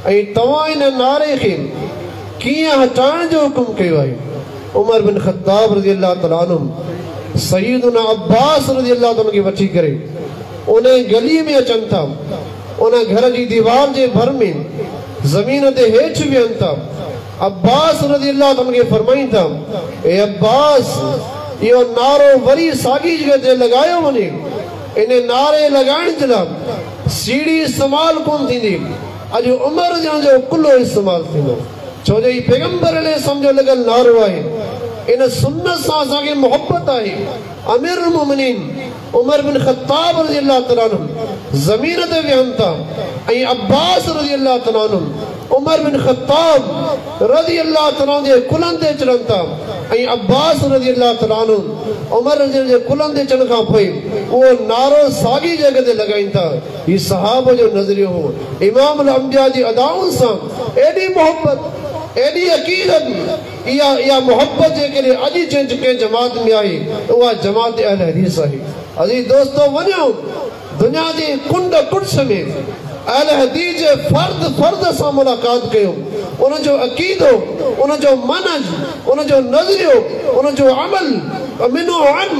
ऐं तव्हां इन नारे खे कीअं हटाइण जो हुकुम कयो आहे? उमर बिन खत्ताब रज़ी अल्लाह तआला अन्हु सय्यदुना अब्बास रज़ी अल्लाह तआला खे वठी करे उन गली में अचनि था, उन घर जी दीवार जे भर में ज़मीन ते हेठि विहनि था। अब्बास रज़ी अल्लाह तआला खे फरमाइनि था, ए अब्बास, इहो नारो वरी साॻी जॻह ते लॻायो वञे। इन नारे लॻाइण जे लाइ सीढ़ी इस्तेमाल कोन थींदी, अॼु उमर जो कुल्लो इस्तेमाल थींदो, छो जो पैगंबर अलैहि सम्झो लॻल नारो आहे। इन सुन्नत सां असांखे मोहब्बत आहे। अमीरुल मोमिनीन उमर बिन खत्ताब रज़ी अल्लाह तआला अन्हु ज़मीन ते विहनि था ऐं अब्बास रज़ी अल्लाह तआला अन्हु उमर बिन खत्ताब रज़ी अल्लाह तआला जे कुलनि ते चढ़नि था ऐं अब्बास रज़ी अल्लाह तआला अन्हु उमर रज़ी जे कुलनि ते चढ़ण खां पोइ उहो नारो साॻी जॻह ते लॻाइनि था। हीउ सहाब जो नज़रियो हो। इमाम अंबिया जी अदाउनि सां एॾी मोहब्बत, एॾी अक़ीदत, इहा मोहब्बत जे करे अॼु कंहिं जमात में आहे उहा जमात अहल हदीस आहे। अज़ीज़ दोस्तो, वञो दुनिया जे कुंड कुर्स में अहल हदीस जे फर्द सां मुलाक़ात कयो। उनजो अक़ीदो, उनजो मनहज, उनजो नज़रियो, उनजो अमल मिनो अन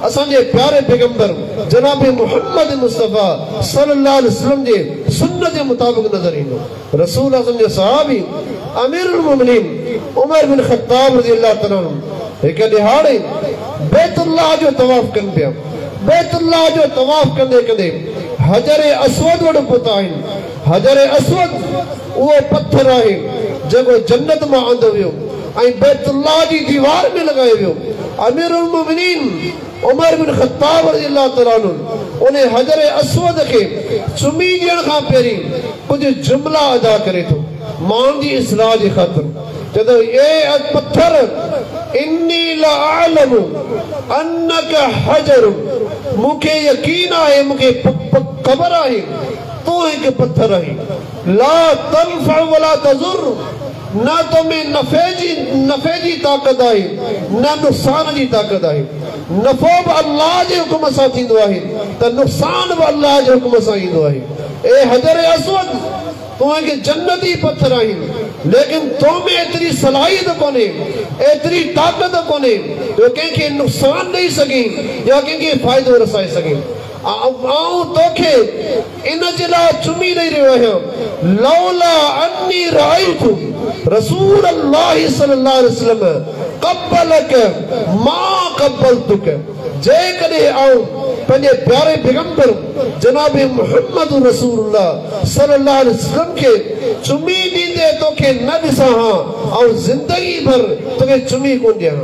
असांजे प्यारे पैगंबर जनाब मुहम्मद मुस्तफ़ा सल्लल्लाहु अलैहि वसल्लम जे सुन्नत जे मुताबिक़ नज़र ईंदो। रसूल अज़म जे सहाबी अमीरुल मोमिनीन उमर बिन खत्ताब रज़ी अल्लाह तआला अन्हु हिकु ॾिहाड़े बैतुल्लाह जो तवाफ़ कनि पिया। बैतुल्लाह जो तवाफ़ कंदे कंदे हजर अस्वद वटि पहुता आहिनि। हजर अस्वद उहो पत्थर आहे जेको जन्नत मां आंदो वियो ऐं बैतुल्लाह जी दीवार में लॻायो वियो। अमीरुल मोमिनीन उमर बिन खत्ताब रज़ी अल्लाह तआला अन्हु उन हजर अस्वद खे चुमी ॾियण खां पहिरीं कुझु जुमला अदा करे थो माण्हुनि जी इस्लाह जे ख़ातिर। चवंदो, ए पत्थर, इन्नी लअअलमु अन्नका हजर, मूंखे यकीन आहे, मूंखे ख़बर आहे तूं हिकु पत्थर आहीं। ला तनफअ वला तज़ुर, न तो में नफ़े जी ताक़त आहे न नुक़सान जी ताक़त आहे। नफ़ो बि अल्लाह जे हुकुम सां थींदो आहे त नुक़सान बि अल्लाह जे हुकुम सां ईंदो आहे। ए हजर अस्वद, तूं हिकु जन्नती पत्थर आहीं, लेकिन तो में एतिरी सलाहियत कोन्हे, एतिरी ताक़त कोन्हे जो कंहिंखे नुक़सान ॾेई सघे या कंहिंखे फ़ाइदो रसाए सघे। आऊं तोखे इन जे लाइ चुमी ॾेई रहियो आहियां। लौला अन्नी राइतु रसूल अल्लाह सल्लल्लाहु अलैहि वसल्लम क़ब्बलक मा क़ब्बलतुक, जेकॾहिं आऊं पंहिंजे प्यारे पैगंबर जनाब मुहम्मद रसूलुल्लाह सल्लल्लाहु अलैहि वसल्लम खे चुमी ॾींदे तोखे न ॾिसां हा, ऐं ज़िंदगी भर तोखे चुमी कोन ॾियां।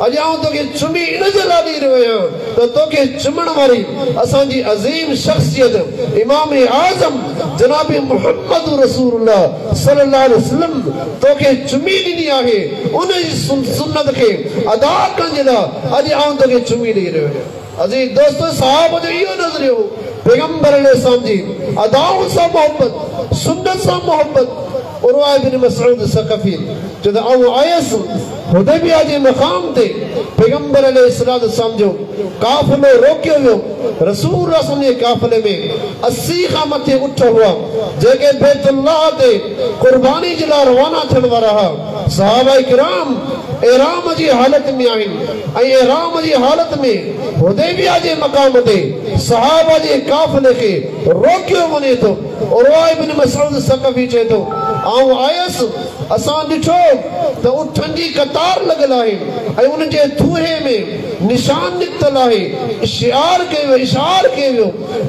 अॼु आऊं तोखे चुमी इन जे लाइ ॾेई रहियो आहियां त तोखे चुमण वारी असांजी अज़ीम शख़्सियत इमाम आज़म जनाब मुहम्मद रसूलुल्लाह सल्लल्लाहु अलैहि वसल्लम तोखे चुमी ॾिनी आहे। उन जी सुन्नत खे अदा करण जे लाइ अॼु आऊं तोखे चुमी ॾेई रहियो आहियां। अज़ीज़ दोस्तो, सहाब जो इहो नज़रियो, पैगंबर अलैहिस्सलाम जी अदाउनि सां मोहब्बत, सुन्नत सां मोहब्बत। उरवा बिन मसऊद सकफ़ी जद आयसि हुदैबिया जे मक़ाम ते पैगंबर अलैहिस्सलाम जो काफ़िलो रोकियो वियो रसूल जे काफ़िले में 80 खां मथे उठ हुआ जेके बैतुल्लाह ते कुर्बानी जे लाइ रवाना थियण वारा हुआ सहाबा किराम इहराम जी हालत में आहिनि ऐं इहराम जी हालत में हुदैबिया जे मक़ाम ते सहाबा जे काफ़िले खे रोकियो वञे थो उरवा इब्न मसऊद सकफ़ी चए थो आऊं आयसि असां ॾिठो त उठनि जी कतार लॻल आहे ऐं उन जे थूहे में निशान निकितल आहे इशार कयो वियो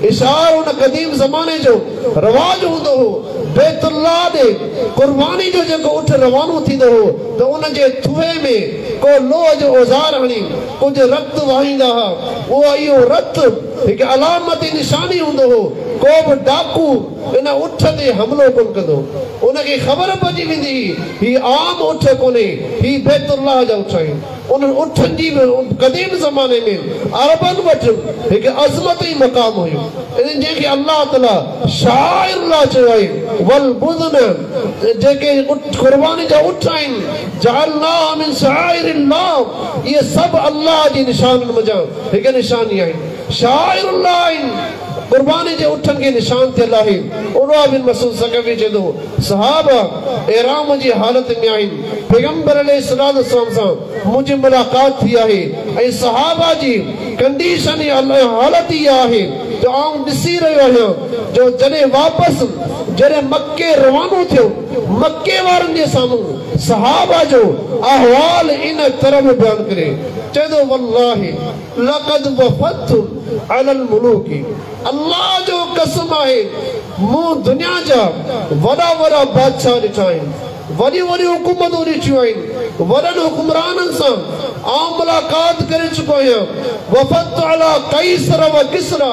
इशार उन क़दीम ज़माने जो रवाज हूंदो हो बैतुल्लाह ॾे कुर्बानी जो जेको उठ रवानो थींदो हो त उन जे थूहे में को लोह जो औज़ार हणी कुझु रक्त वहाईंदा हुआ उहो इहो रक्त हिकु अलामती निशानी हूंदो हो को बि डाकू इन उठ ते हमलो कोन कंदो उनखे ख़बर पइजी वेंदी ही आम उठ कोन्हे ही बैतुल्लाह जा उठ आहिनि उन उठनि जी क़दीम ज़माने में अरबनि वटि हिकु अज़मती मक़ाम हुयो जंहिंखे अल्लाह ताला शाइरुल्लाह चयो आहे वल बुदन जेके कुर्बानी जा उठ आहिनि जअलनाहा मिन शाइरिल्लाह इहे सभु अल्लाह जी निशाननि मंझां हिकु निशानी आहिनि शाइरुल्लाह आहिनि कुर्बानी जे उठनि खे निशान थियल आहे उरवा बिन मसूद सकफ़ी चए थो सहाबा इहराम जी हालत में आहिनि पैगंबर अलैहिस्सलाम सां मुंहिंजी मुलाक़ात थी आहे ऐं सहाबा जी कंडीशन हालत इहा आहे जो आउं ॾिसी रहियो आहियां जो जॾहिं वापसि जॾहिं मके रवानो थियो मके वारनि जे साम्हूं सहाबा जो अहवाल इन तरह बयान करे चए थो वल्लाहि लक़द वफ़दतु अलल मुलूकी अल्लाह जो कसम आहे मूं दुनिया जा वॾा वॾा बादशाह ॾिठा आहिनि वॾियूं वॾियूं हुकूमतूं ॾिठियूं आहिनि वॾनि हुकुमराननि सां आउं मुलाक़ात करे चुको आहियां वफ़दतु अला कैसर व किसरा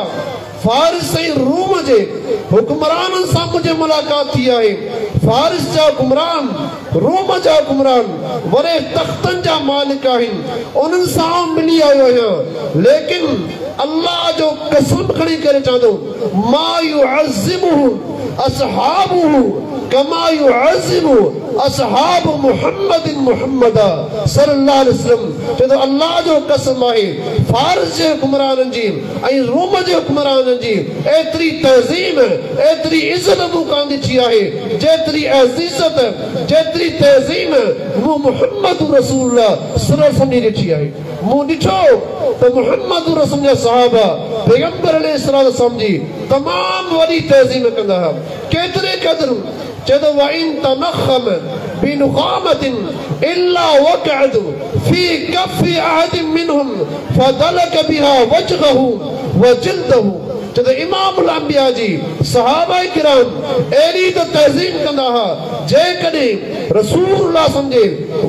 फारिस ऐं रूम जे हुकुमराननि सां मुंहिंजी मुलाक़ात थी आहे फारिस जा हुकुमरान रोम जा हुकुमरान वॾे तख़्तनि जा मालिक आहिनि उन्हनि सां मिली आयो आहियां लेकिन अल्लाह जो कसम खणी करे चवंदो मा युअज़्ज़िमुहु असहाबुहु कमा युअज़्ज़िमु असहाब मुहम्मदिन मुहम्मदा सल्लल्लाहु अलैहि वसल्लम चवंदो अल्लाह जो कसम आहे फारिस जे हुकुमराननि जी ऐं रोम जे हुकुमराननि जी एतिरी तहज़ीम एतिरी इज़त मूं कान ॾिठी आहे जेतिरी अज़ीज़त जेतिरी तहज़ीम मूं मुहम्मद रसूलुल्लाह सल्लल्लाहु अलैहि वसल्लम ॾिठी आहे मूं ॾिठो त मुहम्मद रसूल जा सहाबा पैगंबर अलैहिस्सलाम जी तमामु वॾी तहज़ीम कंदा हुआ केतिरे क़दुरु चए थो वइन तनख़म बिनुक़ामतिन इल्ला वक़अद फी कफ़ि अहदिन मिनहुम फदलक बिहा वजहहु व जिल्दहु चए थो इमामुल अंबिया जी सहाबा किराम अहिड़ी त तहज़ीम कंदा हुआ जेकॾहिं रसूलुल्लाह सम्झे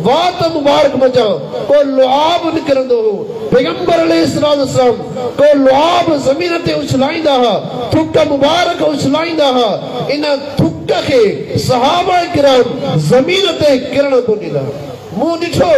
वात मुबारक मंझां को लुआब निकिरंदो हो पैगंबर अलैहिस्सलाम को लुआब ज़मीन ते उछलाईंदा हुआ थुक मुबारक उछलाईंदा हुआ इन थुक खे सहाबा किराम ज़मीन ते किरण कोन ॾींदा मूं ॾिठो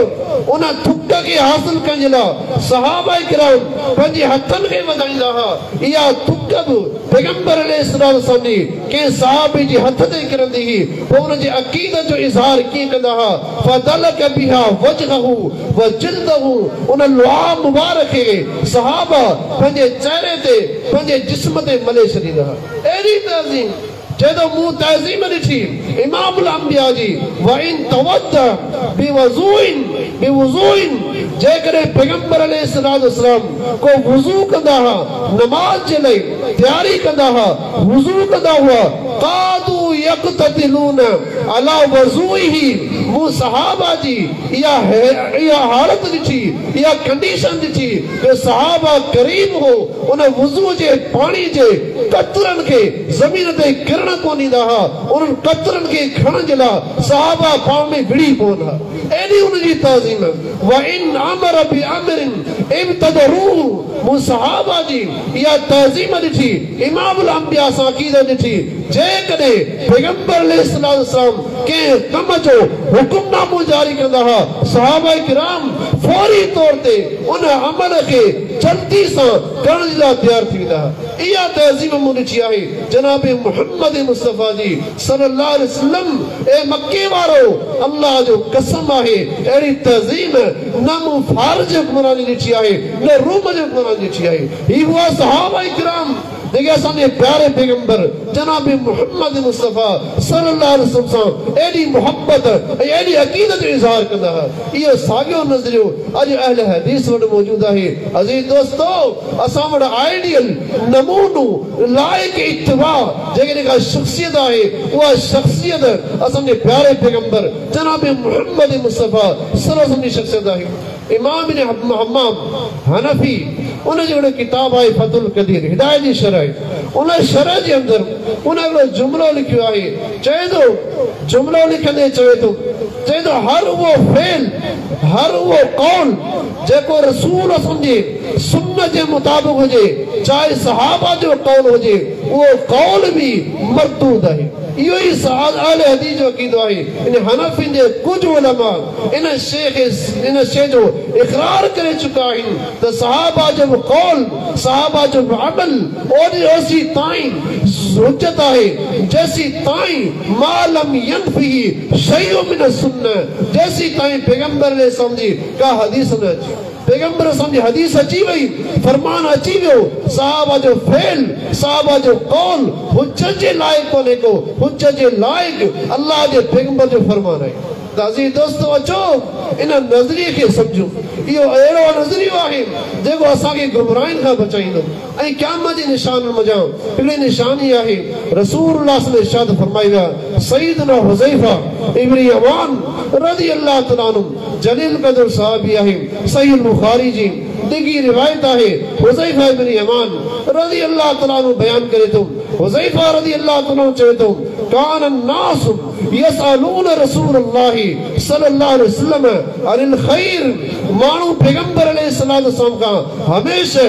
उन थुक खे हासिल करण जे लाइ सहाबा किराम पंहिंजे हथनि खे वधाईंदा हुआ इहा थुक बि पैगंबर अलैहिस्सलाम जी कंहिं सहाबी जे हथ ते किरंदी हुई पोइ उन जे अक़ीदत जो इज़हार कीअं कंदा हुआ फदलक बिहा वजहहु व जिल्दहु उन लुआब मुबारक खे सहाबा पंहिंजे चेहरे ते पंहिंजे जिस्म ते मले छॾींदा हुआ अहिड़ी तहज़ीम चए थो मूं तहज़ीम ॾिठी इमामुल अंबिया जी वइन तवद्द बिवुज़ूइन जेकॾहिं पैगंबर अलैहिस्सलाम को वुज़ू कंदा हुआ नमाज जे लाइ तयारी कंदा हुआ वुज़ू कंदा हुआ कादू यक़ततिलून अला वज़ूइही मूं सहाबा जी इहा हालत ॾिठी इहा कंडीशन ॾिठी कि सहाबा करीब हो उन वुज़ू जे पाणी जे कतरनि खे ज़मीन ते किरण कोन ॾींदा हुआ उन्हनि कतरनि खे खणण जे लाइ सहाबा पाण में विड़ी पवंदा एॾी उनजी तहज़ीम व इन अमर बि अमरिन इब्तदरूहु मूं सहाबा जी इहा तहज़ीम ॾिठी इमामुल अंबिया सां अक़ीदत ॾिठी जेकॾहिं पैगंबर अलैहिस्सलाम कंहिं कम जो हुकुमनामो जारी कंदा हुआ सहाबा किराम फौरी तौर ते उन अमल खे जल्दी सां करण जे लाइ तयार थी वेंदा हुआ। इहा तहज़ीब मूं ॾिठी आहे जनाब मुहम्मद मुस्तफ़ा जी सल्लल्लाहु अलैहि वसल्लम। ए मक्के वारो अल्लाह जो कसम आहे अहिड़ी तहज़ीब न मूं फारज हुक्मरानी ॾिठी आहे न रूम जी हुक्मरानी ॾिठी आहे। ही हुआ सहाबा किराम जेके असांजे प्यारे पैगंबर जनाब मुहम्मद मुस्तफ़ा सल्लल्लाहु अलैहि वसल्लम सां एॾी मोहब्बत ऐं एॾी अक़ीदत जो इज़हार कंदा हुआ। इहो साॻियो नज़रियो अॼु अहले हदीस वटि मौजूदु आहे। अज़ीज़ दोस्तो, असां वटि आइडियल नमूनो लाइक़ इत्तिबा जेका शख़्सियत आहे उहा शख़्सियत असांजे प्यारे पैगंबर जनाब मुहम्मद मुस्तफ़ा सल्लल्लाहु अलैहि वसल्लम जी शख़्सियत आहे। इमाम इब्न हम्माम हनफी उन जो किताब आहे फतुल कदीर हिदायत जी शरह। उन शरह जे अंदरि उन हिकिड़ो जुमिलो लिखियो आहे। चए थो जुमिलो लिखंदे चए थो हर उहो फेल हर उहो कौल जेको रसूल असांजे सुन्नत जे मुताबिक़ हुजे चाहे सहाबा जो कौल हुजे उहो कौल बि मरदूद आहे। इहो ई अहले हदीस जो अक़ीदो आहे। इन हनफिन जे कुझु उलमा इन शइ जो इक़रार करे चुका आहिनि त सहाबा जो कौल सहाबा जो अमल ओसी ताईं हुज्जत आहे जैसी ताईं मालम यनफी शैउन मिन सुन्नह जैसी ताईं पैगंबर ने समझी का हदीस न अचे। पैगंबर समझी हदीस अची वई फरमान अची वियो सहाबा जो फेल सहाबा जो कौल हुज्जत जे लाइक़ कोन्हे को हुज्जत जे लाइक़ अल्लाह जे पैगंबर जो फरमान आहे। अज़ीज़ दोस्तो अचो इन नज़रिए खे सम्झो। इहो अहिड़ो नज़रियो आहे जेको असांखे गुमराहिनि खां बचाईंदो ऐं क़यामत जे निशाननि मंझां हिकिड़ी निशानी आहे। रसूलुल्लाह सल्लल्लाहु अलैहि वसल्लम इरशाद फरमाई विया सईदना हुज़ैफा इब्न यमान रज़ियल्लाहु तआला अन्हु जलील क़दर सहाबी आहे। सहीह बुखारी जी दिगी रिवायत आहे। हुज़ैफा इब्न यमान रज़ियल्लाहु तआला अन्हु बयान करे थो। हुज़ैफा रज़ियल्लाहु तआला अन्हु चवे थो कान अन्नास यसअलून रसूलुल्लाह सल्लल्लाहु अलैहि वसल्लम अनिल खैर माण्हू पैगंबर अलैहिस्सलातु वस्सलाम खां हमेशा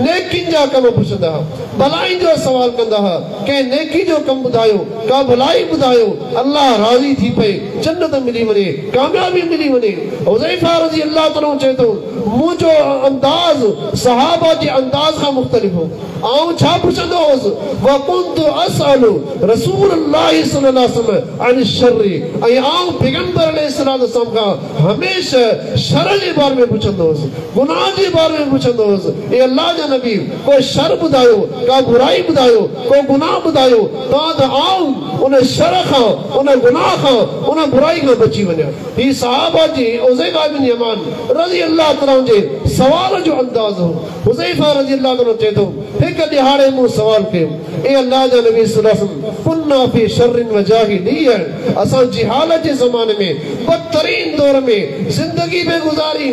नेकियुनि जा कम पुछंदा भलाई जो सवाल कंदा हुआ कंहिं नेकी जो कम ॿुधायो का भलाई ॿुधायो अल्लाह राज़ी थी पए जन्नत मिली वञे कामयाबी मिली वञे। हुज़ैफा रज़ियल्लाहु तआला चए थो मुंहिंजो अंदाज़ सहाबा जे अंदाज़ खां मुख़्तलिफ़ हो। आउं छा पुछंदो हुउसि वकुंतु असअलु रसूलुल्लाह सल्लल्लाहु अलैहि वसल्लम अन शर्रि ऐं आउं पैगंबर अलैहिस्सलातु वस्सलाम खां हमेशा शर जे बारे में पुछंदो हुउसि गुनाह जे बारे में पुछंदो हुउसि। ए अल्लाह जा नबी कोई शर ॿुधायो का बुराई ॿुधायो को गुनाह ॿुधायो तव्हां त आउं उन शर खां उन गुनाह खां उन बुराई खां बची वञा। ही सहाबा जी हुज़ैफा इब्न यमान रज़ियल्लाहु तआला जे सवाल जो अंदाज़ हो। हुज़ैफा रज़ियल्लाहु तआला चए थो हिकु ॾिहाड़े मूं सवाल कयो ए अल्लाह जा नबी सल्लल्लाहु अलैहि वसल्लम कुन्ना फी शर्रिन व जाहिलिय्या असां जिहालत जे ज़माने में बदतरीन दौर में ज़िंदगी में गुज़ारी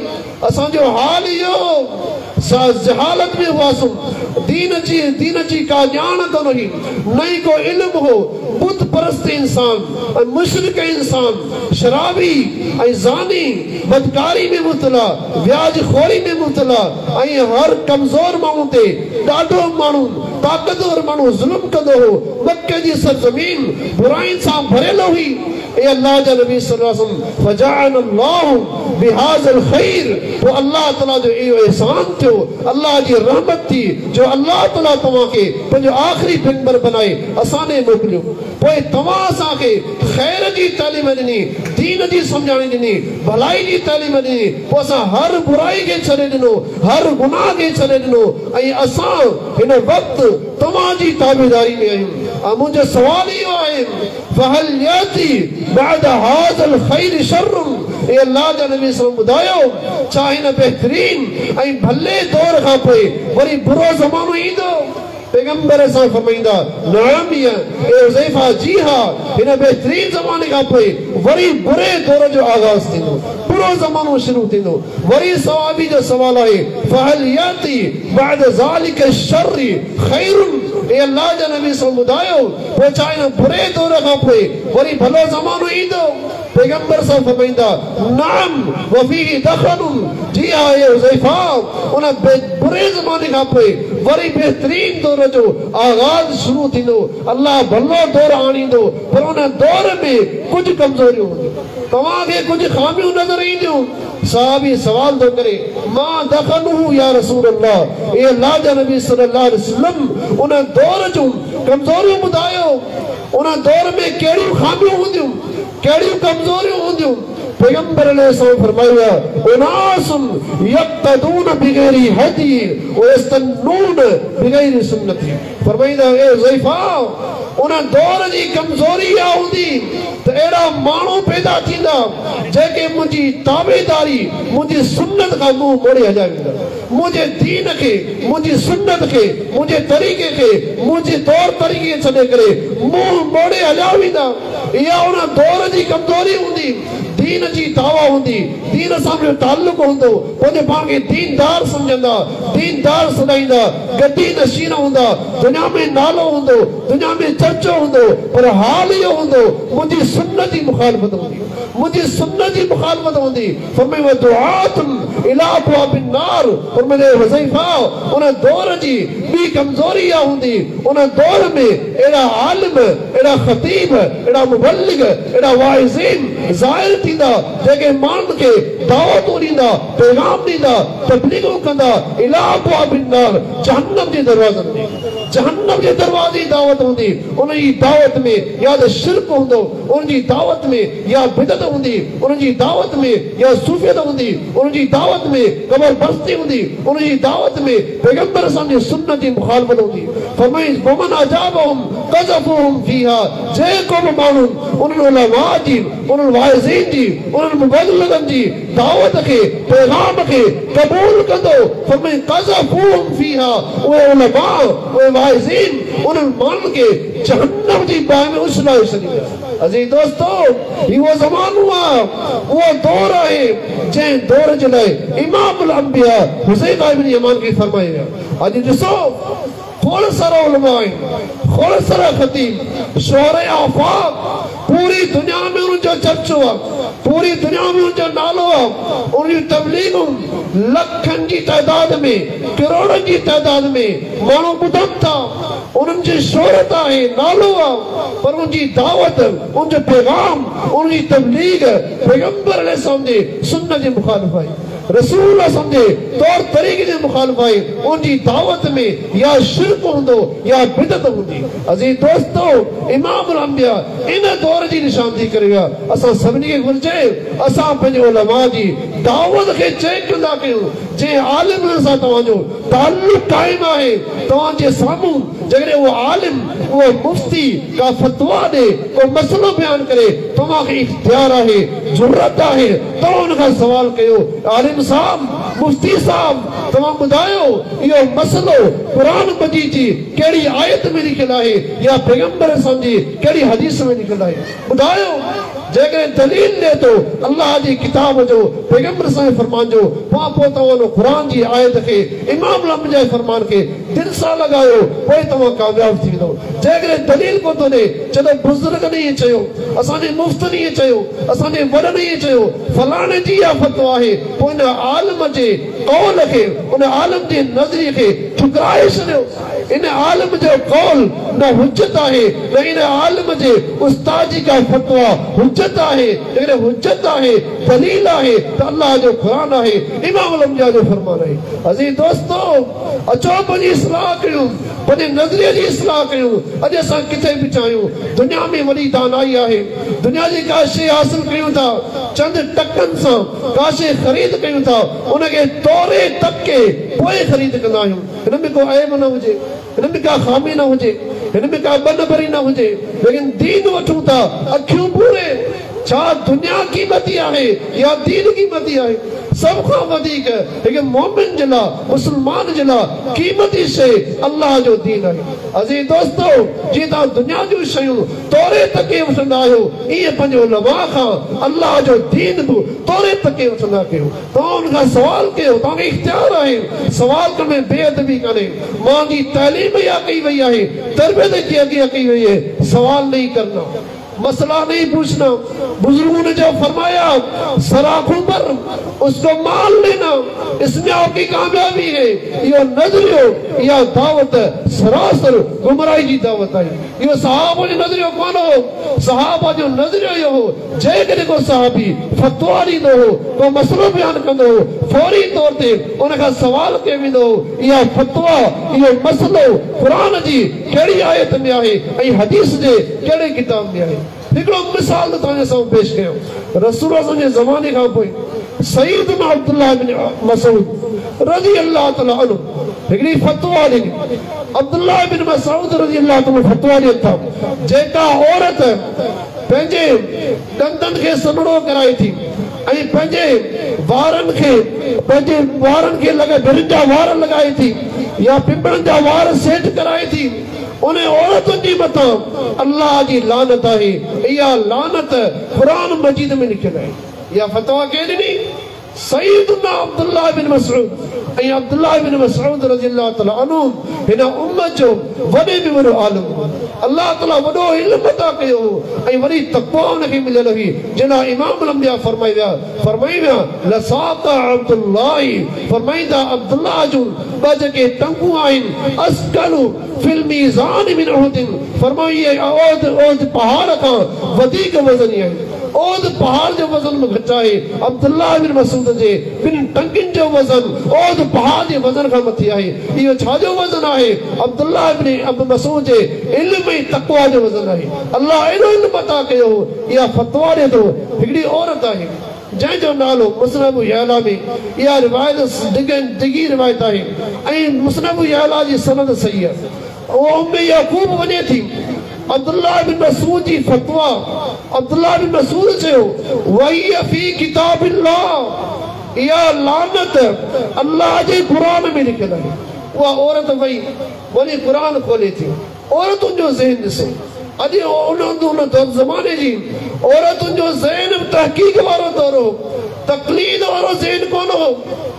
असांजो हाल इहो जहालत में हुआसीं दीन जी का ॼाण कोन हुई न ई को इल्मु हो बुत परस्त इंसान ऐं मुशरिक इंसान शराबी ऐं ज़ानी बदकारी में मुब्तला व्याज खोरी में मुब्तला ऐं हर कमज़ोर माण्हू ते ॾाढो माण्हू ताक़तवर माण्हू ज़ुल्म कंदो हो। मक्के जी सरज़मीन बुराइनि सां भरियल हुई। ए अल्लाह जा नबी सल्लल्लाहु अलैहि वसल्लम फजाअनल्लाहु बिहाज़ल खैर तो अल्लाह तआला जो इहो एहसान थियो अल्लाह जी रहमत थी जो अल्लाह तआला तव्हांखे पंहिंजो आख़िरी पैगंबर बनाए असांने मोकिलियो पोइ तव्हां असांखे खैर जी तालीम ॾिनी दीन जी सम्झाणी ॾिनी भलाई जी तालीम ॾिनी पोइ असां हर बुराई खे छॾे ॾिनो हर गुनाह खे छॾे ॾिनो ऐं असां हिन वक़्तु तव्हांजी ताबेदारी में आहियूं। मुंहिंजो सवाल इहो आहे फहल याती बाद हाज़ल खैर शर्रुन ए अल्लाह जा नबी सल्लल्लाहु ॿुधायो छा हिन बहितरीन ऐं भले दौर खां पोइ वरी बुरो ज़मानो ईंदो। पैगंबर सां फरमाईंदा नाम ए हुज़ैफा जी हा हिन बहितरीन ज़माने खां पोइ वरी बुरे दौर जो आगाज़ थींदो बुरो ज़मानो शुरू थींदो। वरी सवाबी जो सवाल आहे फहल याती बाद ज़ालिक शर्रि खैरुन ए अल्लाह जा नबी सल्लल्लाहु ॿुधायो पोइ छा हिन बुरे दौर खां पोइ वरी भलो ज़मानो ईंदो। पैगंबर सां फरमाईंदा नाम वफीही दखनुन जी हा ए हुज़ैफा उन बुरे ज़माने खां पोइ वरी बेहतरीन दौर जो आगाज शुरू थींदो अल्लाह भलो दौर आणींदो पर उन दौर में कुछ कमजोरियूं हूंदियूं तव्हांखे कुछ खामियूं नज़र ईंदियूं साहबी सवाल थो करे मां दखलहू या रसूल अल्लाह ए अल्लाह जा नबी सल्लल्लाहु अलैहि वसल्लम उन दौर जूं कमजोरियूं ॿुधायो उन दौर में कहिड़ियूं खामियूं हूंदियूं कहिड़ियूं कमजोरियूं हूंदियूं पैगंबर अलैहिस्सलाम फरमाया उनासुन यक्तदून बिगैरी हदी व यस्तनून बिगैरी सुन्नती फरमाईंदा ए ज़ैफा उन दौर जी कमजोरी इहा हूंदी त अहिड़ा माण्हू पैदा थींदा जेके मुंहिंजी ताबेदारी मुंहिंजी सुन्नत खां मुंहुं मोड़े हलिया वेंदा मुंहिंजे दीन खे मुंहिंजी सुन्नत खे मुंहिंजे तरीक़े खे मुंहिंजे तौर तरीक़े छॾे करे मुंहुं मोड़े हलिया वेंदा इहा उन दौर जी कमजोरी हूंदी दीन जी दावा हूंदी दीन सां ताल्लुक हूंदो पंहिंजे पाण खे दीनदार सम्झंदा दीनदार सदाईंदा गद्दी नशीन हूंदा दुनिया में नालो हूंदो दुनिया में चर्चो हूंदो पर हाल इहो हूंदो मुंहिंजी सुन्नत जी मुखालफ़त हूंदी मुंहिंजी सुन्नत जी मुखालफ़त हूंदी फरमाए व दुआतुन इला अबवाबिन नार फरमाए वज़ीफा उन दौर जी ॿी कमज़ोरी इहा हूंदी उन दौर में अहिड़ा आलिम अहिड़ा ख़तीब अहिड़ा मुबल्लिग अहिड़ा वाइज़ीन ज़ाहिर थींदा जेके माण्हुनि खे दावतूं ॾींदा पैगाम ॾींदा तबलीगूं कंदा इला अबवाबिन नार जहन्नम जे दरवाज़नि में जहन्नम जे दरवाज़े जी दावत हूंदी उन जी दावत में या त शिरक हूंदो उन जी दावत में या बिदत हूंदी उन जी दावत में या सूफियत हूंदी उन जी दावत में कबर बस्ती हूंदी उन जी दावत में पैगंबर सां जी सुन्नत जी मुखालफ़त हूंदी फरमाई वमन अजाबहुम क़ज़फ़ुहुम फीहा जेको बि माण्हू उन्हनि उलमा जी उन्हनि वाइज़ीन जी उन्हनि मुबल्लिगनि जी दावत खे पैगाम खे क़बूल कंदो फरमाई क़ज़फ़ुहुम फीहा उहे उलमा उहे वाइज़ीन उन्हनि माण्हुनि खे जहन्नम जी बाहि में उछलाए छॾींदा अज़ीज़ दोस्तो इहो ज़मानो आहे उहो दौर आहे जंहिं दौर जे लाइ इमामुल अंबिया हुज़ैफ़ा इब्न यमान खे फरमायो अॼु ॾिसो खोड़ सारा उलमा आहिनि खोड़ सारा ख़तीब शोहरे आफ़ाक़ पूरी दुनिया में उनजो चर्चो आहे पूरी दुनिया में उनजो नालो आहे उनजी तबलीगूं लखनि जी तइदाद में करोड़नि जी तइदाद में माण्हू ॿुधनि था उन्हनि जी शोहरत आहे नालो आहे पर उनजी दावत उनजो पैगाम उनजी तबलीग पैगंबर अलैहिस्सलाम जे सुन्नत जे मुखालिफ़ आहे रसूल समझे तौर तरीके जे मुखालिफ़ आहे उनजी दावत में या शिरक हूंदो या बिदत हूंदी अज़ीज़ दोस्तो इमामुल अंबिया इन दौर जी निशानदी करे विया असां सभिनी खे घुर्जे असां पंहिंजे उलमा जी दावत खे चेक कंदा कयूं जंहिं आलिम सां तव्हांजो ताल्लुक क़ाइम आहे तव्हांजे साम्हूं जेकॾहिं उहो आलिम उहो मुफ्ती का फतवा ॾे को मसइलो बयान करे तव्हांखे इख्तियार आहे ज़रूरत आहे तव्हां हुन खां सवाल कयो आलिम साहब मुफ्ती साहब तव्हां ॿुधायो इहो मसइलो क़ुरान मजीद जी कहिड़ी आयत में लिखियलु आहे या पैगंबर सां जी कहिड़ी हदीस में लिखियलु आहे ॿुधायो जेकॾहिं दलील ॾे थो अल्लाह जी किताब जो पैगंबर सां फरमान जो पोइ तव्हां क़ुरान जी आयत खे इमाम जे फरमान खे दिलि सां लॻायो पोइ तव्हां कामयाब थी वेंदो जेकॾहिं दलील कोन थो ॾे चलो बुज़ुर्गनि ईअं चयो असांजे मुफ़्तनि ईअं चयो असांजे वॾनि ईअं चयो फलाणे जी इहा फतवा आहे पोइ इन आलिम जे कौल खे उन आलिम जे नज़रिये खे ठुकराए छॾियो इन आलिम जो कौल न हुज्जत आहे न इन आलिम जे उस्ताद जी का फतवा हुज्जत आहे जेकॾहिं हुज्जत आहे दलील आहे त अल्लाह जो क़ुरान आहे इमाम अंबिया जो फरमान आहे अज़ीज़ दोस्तो अचो पंहिंजी इस्लाह कयूं पंहिंजे नज़रिये जी इस्लाह कयूं अॼु असां किथे बि चाहियूं दुनिया में वॾी दानाई आहे दुनिया जी का शइ हासिल कयूं था चंद टकनि सां का शइ ख़रीद कयूं था उनखे तोरे तके पोइ ख़रीद कंदा आहियूं हिन में को ऐब न हुजे हिन में का खामी न हुजे हिन में का बनभरी न हुजे लेकिन दीन वठूं था अखियूं पूरे छा दुनिया क़ीमती आहे या दीन क़ीमती आहे सब खां वधीक हिकु मोमिन जे लाइ मुस्लमान जे लाइ क़ीमती शइ अल्लाह जो दीन आहे अज़ीज़ दोस्तो जीअं तव्हां दुनिया जूं शयूं तोरे तके वठंदा आहियो ईअं पंहिंजे उलमा खां अल्लाह जो दीन बि तोरे तके वठंदा कयो तव्हां हुन खां सवाल कयो तव्हांखे इख्तियार आहे सवाल करण में बेअदबी कान्हे मुंहिंजी तालीम इहा कई वई आहे तरबियत जी अॻियां कई वई आहे सवाल नहीं करना मसला नहीं पूछना। बुजुर्गों ने जो फरमाया सराखों पर उसको मान लेना, इसमें आपकी कामयाबी है। ये नजरियो या दावत सरासर गुमराही की दावत है। ये सहाबा जो नजरियो कौन हो? सहाबा जो नजरियो ये हो जेकॾहिं को सहाबी फतवा ॾींदो हो, को मसलो बयान कंदो हो, फौरी तौर ते उन खां सवाल कयो वेंदो हो इहा फतवा इहो मसलो क़ुरान जी कहिड़ी आयत में आहे ऐं हदीस जे कहिड़े किताब में आहे। हिकिड़ो मिसाल तव्हांजे साम्हूं पेश कयो। रसूल जे ज़माने खां पोइ सईदना अब्दुल्लाह बिन मसूद रज़ी अल्लाह तआला अन्हु हिकिड़ी फतवा ॾिनी। अब्दुल्लाह बिन मसूद रज़ी अल्लाह तआला फतवा ॾियनि था जेका औरत पंहिंजे ॾंदनि खे सनड़ो कराए थी ऐं पंहिंजे वारनि खे लॻे भिरनि जा वार लॻाए थी या पिंपड़नि जा वार सेट कराए थी, उन औरतुनि जी मथां अल्लाह जी लानत आहे। इहा लानत क़ुरान मजीद में लिखियल आहे। इहा फतवा केरु ॾिनी? सईदना अब्दुल्लाह बिन मसूद ऐं अब्दुल्लाह बिन मसूद रज़ियल्लाहु तआला अन्हु हिन उम्मत जो वॾे में वॾो आलिम। अल्लाह ताला वॾो इल्म अता कयो ऐं वरी तक़वा उनखे मिलियल हुई। जिना इमाम अंबिया फरमाई विया लसाता अब्दुल्लाह, फरमाईंदा अब्दुल्लाह जूं ॿ जेके टंगूं आहिनि अस्कलु फिल मीज़ान मिन उहुदिन, फरमाई ओद पहाड़ खां वधीक वज़नी आहे। ओद पहाड़ जो वज़न में घटि आहे। अब्दुल्लाह बिन मसूद जे ॿिनि टंगियुनि जो वज़न ओद पहाड़ जे वज़न खां मथे आहे। इहो छाजो वज़न आहे? अब्दुल्लाह बिन मसूद जे इल्म ऐं तक़वा जो वज़न आहे। अल्लाह एॾो इल्म अता कयो। इहा फतवा ॾिए थो। हिकिड़ी औरत आहे जंहिंजो नालो मुस्नद यअला में इहा रिवायत डिघी रिवायत आहे ऐं मुस्नद यअला जी सनद सही आहे। उहा उम्मे याकूब वञे थी। अब्दुल्लाह बिन मसूद जी फतवा, अब्दुल्लाह बिन मसूद चयो वही फी किताबिल्लाह, इहा लानत अल्लाह जे क़ुरान में लिखियल आहे। उहा औरत वई वरी क़ुरान खोले थी। औरतुनि जो ज़हन ॾिसो, अॼु उन ज़माने जी औरतुनि जो ज़हन तहक़ीक़ वारो दौर हो, तक़लीद वारो ज़हन कोन हो।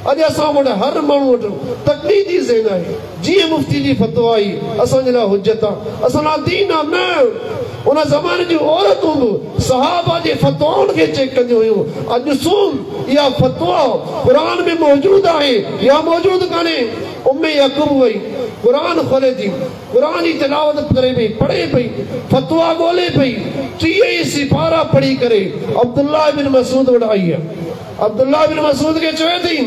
अॼु असां वटि हर माण्हू वटि तक़लीदी ज़हन आहे। जीअं मुफ्ती जी फतवा आई असांजे लाइ हुज्जत आहे, असां लाइ दीन आहे न। उन ज़माने जूं औरतूं बि सहाबा जे फतवाउनि खे चेक कंदियूं हुयूं। अॼु सूम इहा फतवा क़ुरान में मौजूद आहे या मौजूद कान्हे। उम्मे याकूब वई क़ुरान खोले थी, क़ुरान जी तिलावत करे पई, पढ़े पई, फतवा ॻोल्हे पई, 30 सिपारा पढ़ी करे अब्दुल्लाह बिन मसूद वटि आई आहे। अब्दुल्लाह बिन मसूद खे चवे थी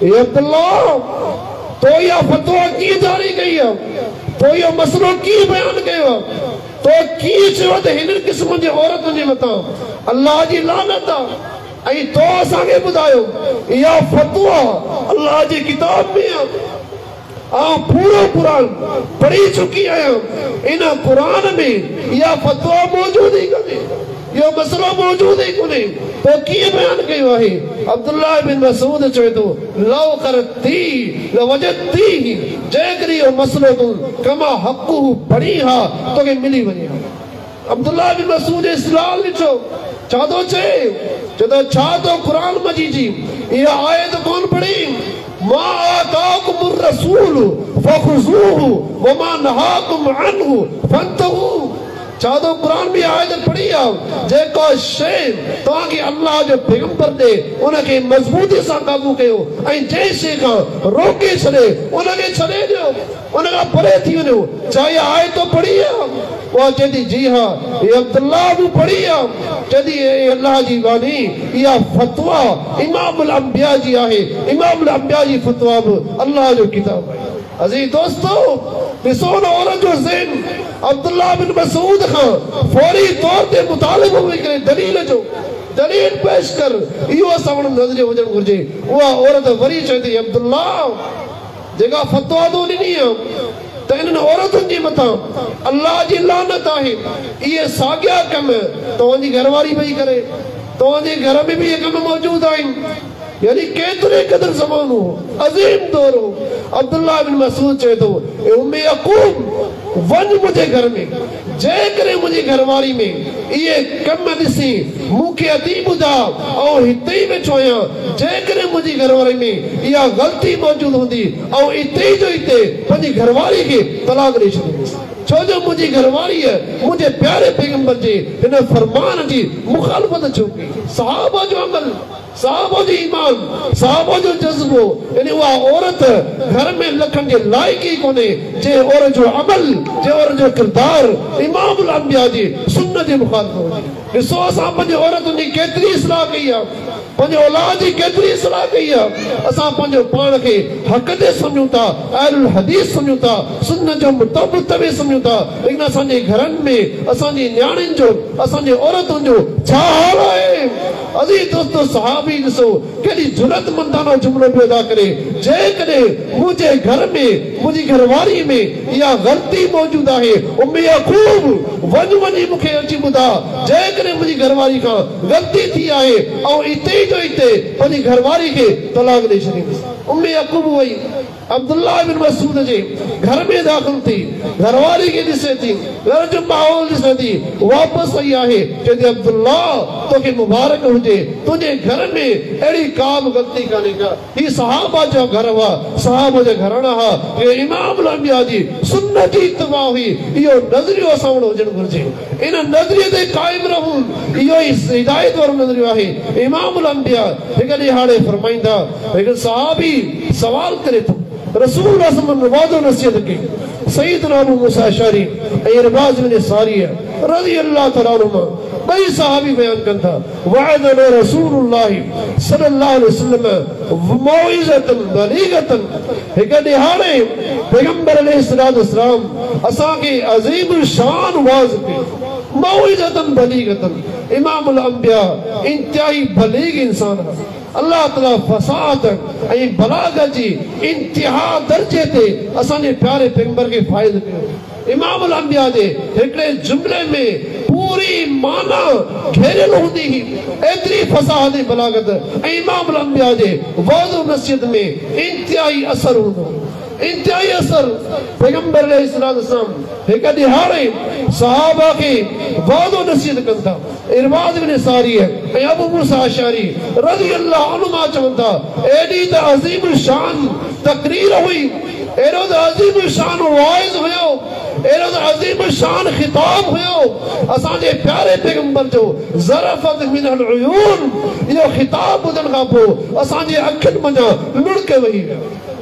ए अब्दुल्लाह तो इहा फतवा कीअं जारी कई आहे? तो इहो मसलो कीअं बयानु कयो आहे? तो कीअं चयो त हिन क़िस्म जे औरतुनि जे मथां अल्लाह जी लानत आहे? ऐं तो असांखे ॿुधायो इहा फतवा अल्लाह जी किताब में आहे। पूरो कुरान पढ़ी चुकी आहियां। इन कुरान में इहा फतवा मौजूद ई कोन्हे, इहो मसलो मौजूद ई कोन्हे। तो कीअं बयानु कयो आहे? अब्दुल्लाह बिन मसूद चवे थो लौ करती लवजती, जेकॾहिं इहो मसलो तूं कमा हक़ु पढ़ी हा तोखे मिली वञे हा। अब्दुल्लाह बिन मसूद जे इस्लाल ॾिठो छा थो चए? चए छा तो क़ुरान मजीद जी इहा आयत कोन पढ़ी? मा आताकुमुर रसूल फखुज़ूहु व मा नहाकुम अन्हु फंतहू। छा तो क़ुरान में आयत पढ़ी आहे जेको शइ तव्हांखे अल्लाह जो पैगंबर ॾे उनखे मज़बूती सां क़ाबू कयो ऐं जंहिं शइ खां रोके छॾे उनखे छॾे ॾियो, उन खां परे थी वञो। छा इहा आयत पढ़ी आहे? उहा चवंदी जी हा हे अब्दुल्लाह बि पढ़ी आहे। चवंदी अल्लाह जी वाणी इहा फतवा इमामुल अंबिया जी आहे। इमामुल अंबिया जी फतवा बि अल्लाह जो किताब आहे। अज़ीज़ दोस्तो ॾिसो न औरत जो ज़हन अब्दुल्लाह बिन मसूद खां फौरी तौर ते मुतालिबो करे दलील पेश कर, इहो असां वटि नज़रियो हुजणु घुरिजे। उहा औरत वरी चए थी अब्दुल्लाह जेका फतवा तो ॾिनी आहे त इन्हनि औरतुनि जे मथां अल्लाह जी लानत आहे। इहे साॻिया कम तव्हांजी घरवारी पई करे, तव्हांजे घर में बि इहे कम मौजूद आहिनि। यानी केतिरे क़दर ज़मानो अज़ीम दौर हो। अब्दुल्लाह बिन मसूद चए थो ए उम्मे याकूब वञ मुंहिंजे घर में, जेकॾहिं मुंहिंजी घरवारी में इहे कम ॾिसी मूंखे अती ॿुधा ऐं हिते ई वेठो आहियां, जेकॾहिं मुंहिंजी घरवारी में इहा ग़लती मौजूद हूंदी ऐं हिते ई जो हिते पंहिंजी घरवारी खे तलाक ॾेई छॾींदुसि। छो जो मुंहिंजी घरवारीअ मुंहिंजे प्यारे पैगंबर जे हिन फरमान जी मुखालफ़त छो कई। सहाबा जो अमल, सहाबा जो ईमान, सहाबा जो जज़्बो, यानी उहा औरत घर में लखनि जे लाइक़ ई कोन्हे जे औरत जो अमल, जे औरत जो किरदार इमामुल अंबिया जी सुन्नत जे मुखालिफ़ हुजे। ॾिसो असां पंहिंजे औरतुनि जी केतिरी इस्लाह कई आहे, पंहिंजे औलाद जी केतिरी इस्लाह कई आहे। असां पंहिंजो पाण खे हक़ ते सम्झूं था, अहलुल हदीस सम्झूं था, सुन्नत जो मुतबे सम्झूं था, लेकिन असांजे घरनि में असांजी न्याणियुनि जो, असांजे औरतुनि जो छा हाल आहे। अज़ीज़ दोस्तो, सहाबी ॾिसो केॾी जुरतमंदाना जुमिलो पियो अदा करे। जेकॾहिं मुंहिंजे घर में, मुंहिंजी घरवारी में इहा ग़लती मौजूद आहे, उम्मे याकूब वञी मूंखे अची ॿुधा। जेकॾहिं मुंहिंजी घरवारी खां ग़लती थी आहे ऐं हिते जो हिते पंहिंजी घरवारी खे तलाक ॾेई छॾींदुसि। उम्मे याकूब वई अब्दुल्लाह बिन मसूद जे घर में दाख़िल थी, घरवारी खे ॾिसे थी, घर जो माहौल ॾिसे थी, वापसि आई आहे। चए थी अब्दुल्लाह तोखे मुबारक हुजे, तुंहिंजे घर में अहिड़ी का बि ग़लती कान्हे का। ही सहाबा जो घर हुआ, सहाबा जो घराना हुआ, इहो इमामुल अंबिया जी सुन्नत जी इत्तिबा हुई। इहो नज़रियो असां वटि हुजणु घुरिजे, इन नज़रिये ते क़ाइम रहूं। इहो ई हिदायत वारो नज़रियो आहे। इमामुल अंबिया हिकु ॾींहुं हाणे फरमाईंदा, हिकु सहाबी सवाल करे थो, रसूल वादो नसीहत कई। सईदना अबू मूसा अशअरी ऐं इरबाज़ बिन सारिया रज़ी अल्लाह तआला अन्हुमा ॿई सहाबी बयान कनि था, वअदना रसूलुल्लाह सल्लल्लाहु अलैहि वसल्लम मौइज़तन बलीगतन। हिकु ॾींहुं हाणे पैगंबर अलैहिस्सलातु वस्सलाम असांखे अज़ीम शान वाज़ कई, मौइज़तन बलीगतन। इमामुल अंबिया इंतहाई बलीग इंसान आहे। अल्लाह ताला फसाद ऐं बलागत जी इंतिहा दर्जे ते असांजे प्यारे पैगंबर खे फ़ाइज़ कयो। इमामुल अंबिया जे हिकिड़े जुमिले में पूरी माना घेरियल हूंदी हुई, एतिरी फसाद ऐं बलागत। ऐं इमामुल अंबिया जे वाज़ो नसीहत में इंतिहाई असर हूंदो, इंतिहाई असर। पैगंबर अलैहिस्सलातु वस्सलाम हिकु ॾींहुं हाणे सहाबा खे वाज़ो नसीहत कनि था। इरबाज़ बिन सारिया ऐं अबू मूसा अशअरी रज़ी अल्लाह अन्हुमा चवनि था, एॾी त अज़ीम शान तक़रीर हुई, एॾो त अज़ीम शान वाइज़ हुयो, एॾो त अज़ीम शान खिताब हुयो। असांजे प्यारे पैगंबर जो ज़रफ़त मिनल उयून इहो खिताब ॿुधण खां पोइ असांजे अखियुनि मंझां लुड़के वेही विया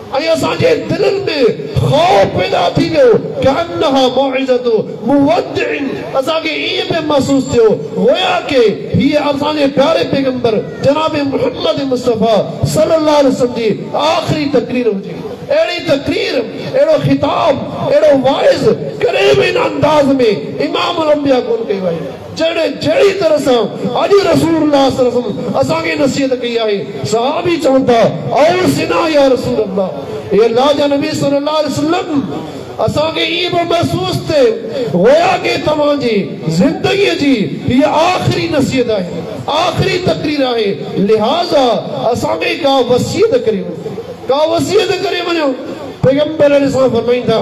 ऐं असांजे दिलनि में ख़ौफ़ पैदा थी वियो कि अन्नहा मौइज़तु मुवद्दिइन। असांखे ईअं पे महसूस थियो गोया के हीअ असांजे प्यारे पैगंबर जनाब मुहम्मद मुस्तफ़ा सल्लल्लाहु अलैहि वसल्लम जी आख़िरी तक़रीर हुजे। अहिड़ी तक़रीर, अहिड़ो खिताब, अहिड़ो वाइज़ कॾहिं बि इन अंदाज़ में इमामुल अंबिया कोन कयो आहे जहिड़ी तरह सां अॼु रसूलुल्लाह सल्लल्लाहु अलैहि वसल्लम असांखे नसीहत कई आहे। सहाबी चवनि था, औसिना या रसूलल्लाह, हे अल्लाह जा नबी सल्लल्लाहु अलैहि वसल्लम, असांखे ईअं पियो महसूस थिए गोया के तव्हांजी ज़िंदगीअ जी हीअ आख़िरी नसीहत आहे, आख़िरी तक़रीर आहे, लिहाज़ा असांखे का वसीयत करे वञो, का वसीयत करे वञो। पैगंबर अलैहि फरमाईंदा,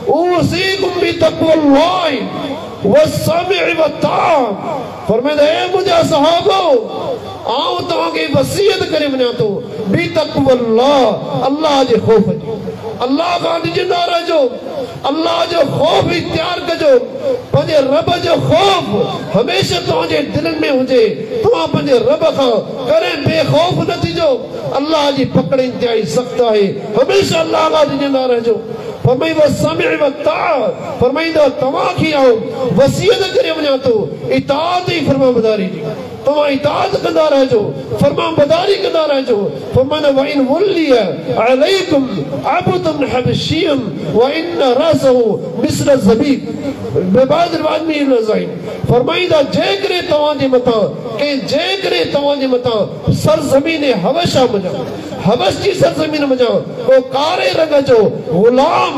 उसीकुम बितक़्वल्लाहि वस्समिअ वत्ताअ। फरमाईंदा, ए मुंहिंजा सहाबो, आउं तव्हांखे वसीयत करे वञा थो बितक़्वल्लाह, अल्लाह जे ख़ौफ़ जी। अल्लाह खां ॾिजंदा रहिजो, अल्लाह जो ख़ौफ़ इख्तियार कजो। पंहिंजे रब जो ख़ौफ़ हमेशह तव्हांजे दिलनि में हुजे। तव्हां पंहिंजे रब खां कॾहिं बेख़ौफ़ न थिजो। अल्लाह जी पकड़ इंतिहाई सख़्त आहे, हमेशह अल्लाह खां ॾिजंदा रहिजो। फरमाई वस्समिअ वत्ताअ, फरमाईंदो तव्हांखे आउं वसीयत करे वञा थो इताअत ऐं फरमाबरदारी जी। तव्हां इताअत कंदा रहिजो, फरमाबरदारी कंदा रहिजो। फरमाईंदो वइन वल्लिय अलैकुम अब्दुन हबशिय्युन व इन रअसहु मिस्ल ज़बीब। बेबाद रिवाज में इहो लफ़्ज़ आहे। फरमाईंदा, जेकॾहिं तव्हांजे मथां जेकॾहिं तव्हांजे मथां सरज़मीन हबशा मंझां, हबश जी सरज़मीन मंझां को कारे रंग जो ग़ुलाम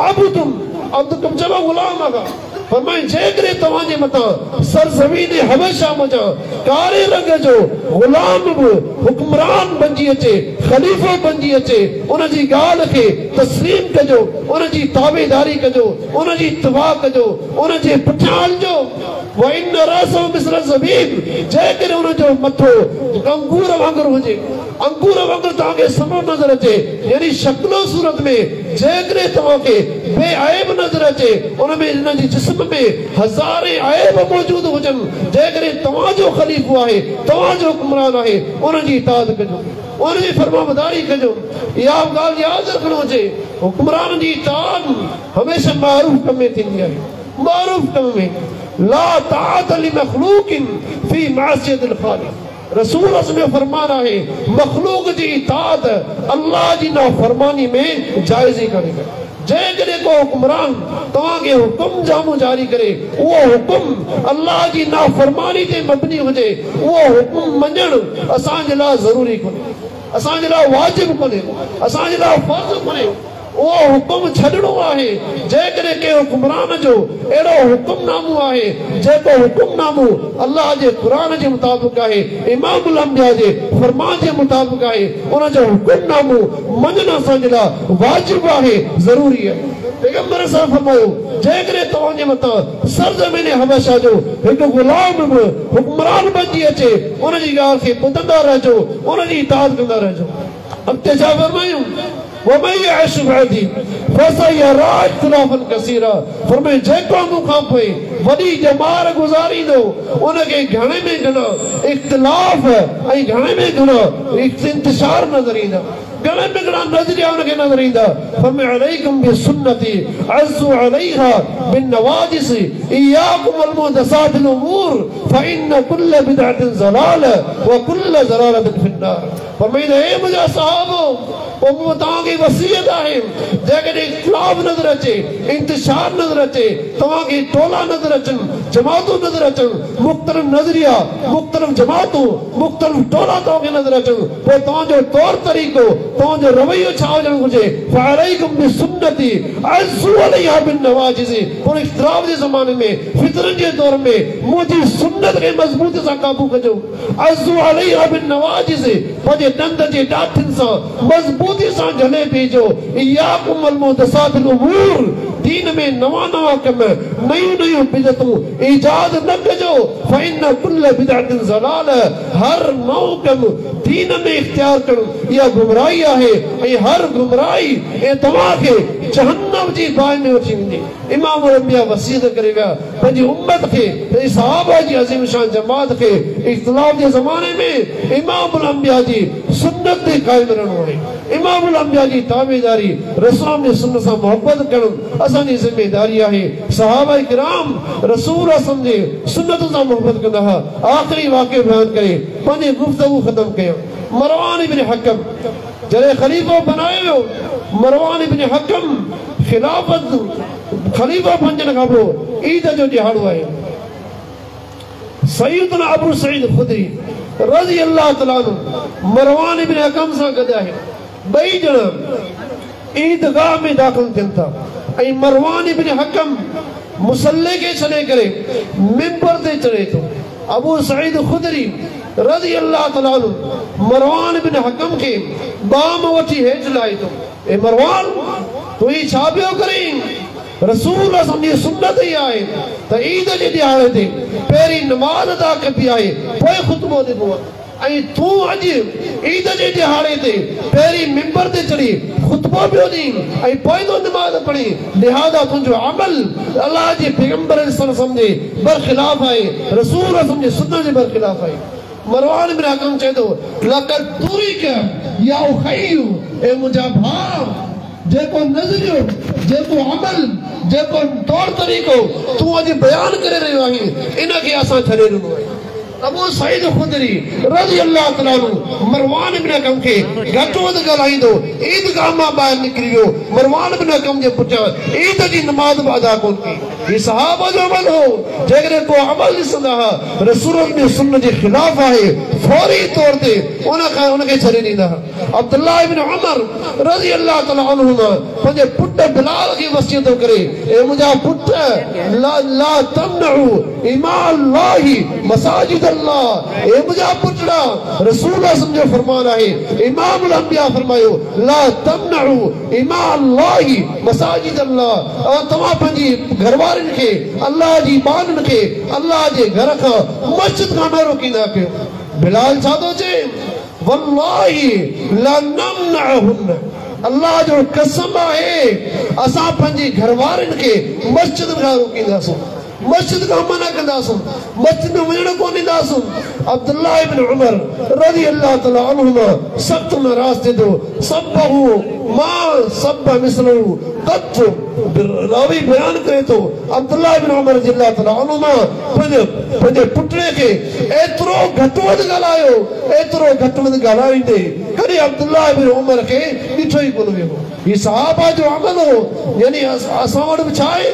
अब्दुन, अब्दुन चवो ग़ुलाम आहे। फरमाई, जेकॾहिं तव्हांजे मथां सरज़मीन हबशा मंझां कारे रंग जो ग़ुलाम बि हुक्मरान बणिजी अचे, ख़लीफ़ो बणिजी अचे, उन जी ॻाल्हि खे तस्लीम कजो, उन जी ताबेदारी कजो, उन जी इत्तिबा कजो, उन जे पुठियां हलिजो। व इन रअसहु मिस्ल ज़बीब, जेकॾहिं उन जो मथो अंगूर वांगुरु हुजे, अंगूर वांगुरु तव्हांखे सनो नज़र अचे यानी शक्लो सूरत में जेकॾहिं तव्हांखे बेअब नज़र अचे उन में हिन जी जिस्म में हज़ारे अयब मौजूद हुजनि जेकॾहिं तव्हांजो ख़लीफ़ो आहे तव्हांजो हुकुमरान आहे उन जी इताअत कजो उन जी फरमाबरदारी कजो इहा ॻाल्हि यादि रखणो हुजे हुकुमरान जी इताअत हमेशह मारूफ़ कम में थींदी आहे मारूफ़ कम में ला ताअत लिमख़लूक़िन फ़ी मअसियतिल ख़ालिक़ रसूल में फरमान आहे मख़लूक़ जी इताअत अल्लाह जी नाफ़रमानी में जाइज़ ई कोन्हे जेकॾहिं को हुकुमरान तव्हांखे हुकुम जामो जारी करे उहो हुकुम अल्लाह जी नाफ़रमानी ते मबनी हुजे उहो हुकुम मञणु असांजे लाइ ज़रूरी कोन्हे असांजे लाइ वाजिब कोन्हे असांजे लाइ फ़र्ज़ कोन्हे उहो हुकुम छॾणो आहे जेकॾहिं के हुकुमरान जो अहिड़ो हुकुमनामो आहे जेको हुकुमनामो अल्लाह जे क़ुरान जे मुताबिक़ आहे इमामुल अंबिया जे फरमान जे मुताबिक़ आहे उन जो हुकुमनामो मञणु असांजे लाइ वाजिब आहे ज़रूरी आहे पैगंबर साहब फरमायो जेकॾहिं तव्हांजे मथां सरज़मीन हबशा जो हिकु ग़ुलाम बि हुकुमरान बणिजी अचे उन जी ॻाल्हि खे ॿुधंदा रहिजो उन जी इताअत कंदा रहिजो अॻिते छा फरमायूं ومن يعش بعدي فسيرى اختلافا كثيرا فرمائے जेको मूंखां पोइ वॾी जमार गुज़ारींदो उनखे घणे में घणा इख़्तिलाफ़ ऐं घणे में घणा इंतिशार नज़र ईंदा घणे में घणा नज़रिया उनखे नज़र ईंदा फरमाए अलैकुम बिसुन्नती अज़्ज़ु अलैहा बिन्नवाजिस इय्याकुम वल्मुहदसातिल उमूर फइन्न कुल्ल बिदअतिन ज़लाल व कुल्ल ज़लालतिन फिन्नार फरमाए ए मुंहिंजा सहाबो पोइ तव्हांखे वसीयत आहे जेकॾहिं इख़्तिलाफ़ नज़र अचे इंतिशार नज़र अचे तव्हांखे टोला नज़र अचनि जमातूं नज़र अचनि मुख़्तलिफ़ नज़रिया मुख़्तलिफ़ जमातूं मुख़्तलिफ़ टोला तव्हांखे नज़र अचनि पोइ तव्हांजो तौर तरीक़ो तव्हांजो रवैयो छा हुजणु घुरिजे फअलैकुम बिसुन्नती अज़्ज़ु अलैहा बिन्नवाजिज़ पर इख़्तिलाफ़ जे ज़माने में फितरनि जे दौर में मुंहिंजी सुन्नत खे मज़बूती सां क़ाबू कजो अज़्ज़ु अलैहा बिन्नवाजिज़ पंहिंजे ॾंद जे ॾाठियुनि सां मज़बूती सां झले पइजो इय्याकुम वल्मुहदसातिल उमूर दीन में नवा नवा कम नयूं नयूं बिदअतूं ईजाद न कजो फइन्न कुल्ल बिदअतिन ज़लाल हर नओं कम दीन में इख्तियार करणु इहा गुमराही आहे ऐं हर गुमराही ऐं तव्हांखे जहन्नम जी बाहि में वठी वेंदी इमामुल अंबिया वसीयत करे विया पंहिंजी उम्मत खे पंहिंजी सहाबा जी अज़ीम शान जमात खे इख़्तिलाफ़ जे ज़माने में इमामुल अंबिया जी सुन्नत ते क़ाइम रहणो आहे इमामुल अंबिया जी ताबेदारी रसूल जी सुन्नत सां मोहब्बत करणु असांजी ज़िम्मेदारी आहे सहाबा किराम रसूल असन जे सुन्नत सां मोहब्बत कंदा हुआ आख़िरी वाक़ियो बयान करे पंहिंजी गुफ़्तगू ख़तम कयो मरवान इब्न हकम जॾहिं ख़लीफ़ो बनायो वियो मरवान इब्न हकम खिलाफत ख़लीफ़ा बणजण खां पोइ ईद जो ॾिहाड़ो आहे सैयदना अबू सईद खुदरी रज़ी अल्लाह तआला अन्हु मरवान इब्न हकम सां गॾु आहे ॿई ॼणा ईदगाह में दाख़िल थियनि था ऐं मरवान इब्न हकम मुसल्ले खे छॾे करे मिंबर ते चढ़े थो अबू सईद खुदरी रज़ी अल्लाह तआला अन्हु मरवान इब्न हकम खे बाम वठी हेठि लाहे थो ए मरवान तूं ही छा पियो करीं रसूल असांजी सुन्नत ई आहे त ईद जे ॾियारे ते पहिरीं नमाज़ अदा कबी आहे पोइ ख़ुतबो ॾिबो आहे ऐं तूं अॼु ईद जे ॾियारे ते पहिरीं मिंबर ते चढ़ी ख़ुतबो पियो ॾीं ऐं पोइ तो नमाज़ पढ़ी लिहाज़ा तुंहिंजो अमल अल्लाह जे पैगंबर जे बरख़िलाफ़ आहे रसूल असांजी सुन्नत जे बरख़िलाफ़ आहे मरवान इब्न हकम चए थो लक़द तुरिक या उखय्यु ए मुंहिंजा भाउ जेको नज़रियो जेको अमल जेको तौर तरीक़ो तूं अॼु बयानु करे रहियो आहीं इनखे असां छॾे ॾिनो आहे अबू सईद खुदरी रज़ी अल्लाह तआला अन्हु मरवान इब्न हकम खे घटि वधि ॻाल्हाईंदो ईदगाह मां ॿाहिरि निकिरी वियो मरवान इब्न हकम जे पुठियां ईद जी नमाज़ बि अदा कोन कई हीउ सहाबा जो अमल हो जेकॾहिं को अमल ॾिसंदा हुआ रसूल जी सुन्नत जे ख़िलाफ़ आहे फौरी तौर ते उनखे छॾे ॾींदा हुआ अब्दुल्लाह इब्न उमर रज़ी अल्लाह तआला अन्हुमा पंहिंजे पुट बिलाल खे वसीयत करे ए मुंहिंजा पुट ला तमनउ इमा अल्लाह मसाजिद अल्लाह ए मुंहिंजा पुटड़ा रसूल जो फरमान आहे इमामुल अंबिया फरमायो ला तमनउ इमा अल्लाह मसाजिद अल्लाह तव्हां पंहिंजी घरवारनि खे अल्लाह जी बाननि खे अल्लाह जे घर खां मस्जिद खां न रोकींदा कयो बिलाल छा थो चए वल्लाही लनमनअहुन अल्लाह जो कसम है असां पंहिंजी घरवारनि खे मस्जिद खां रोकींदासूं मस्जिद खां मना कंदासूं मस्जिद में वञण कोन ॾींदासूं अब्दुल्लाह इब्न उमर रज़ी अल्लाह तआला अन्हुमा सख्त नाराज़ थिए थो सबहु मा सब मिसलहु कत रावी बयान करे थो अब्दुल्लाह इब्न उमर रज़ी अल्लाह तआला अन्हुमा पंहिंजे पुटड़े खे एतिरो घटि वधि ॻाल्हायो एतिरो घटि वधि ॻाल्हाईंदे कॾहिं अब्दुल्लाह इब्न उमर खे ॾिठो ई कोन वियो हीउ सहाबा जो अमल हो यानी असां वटि बि छा आहे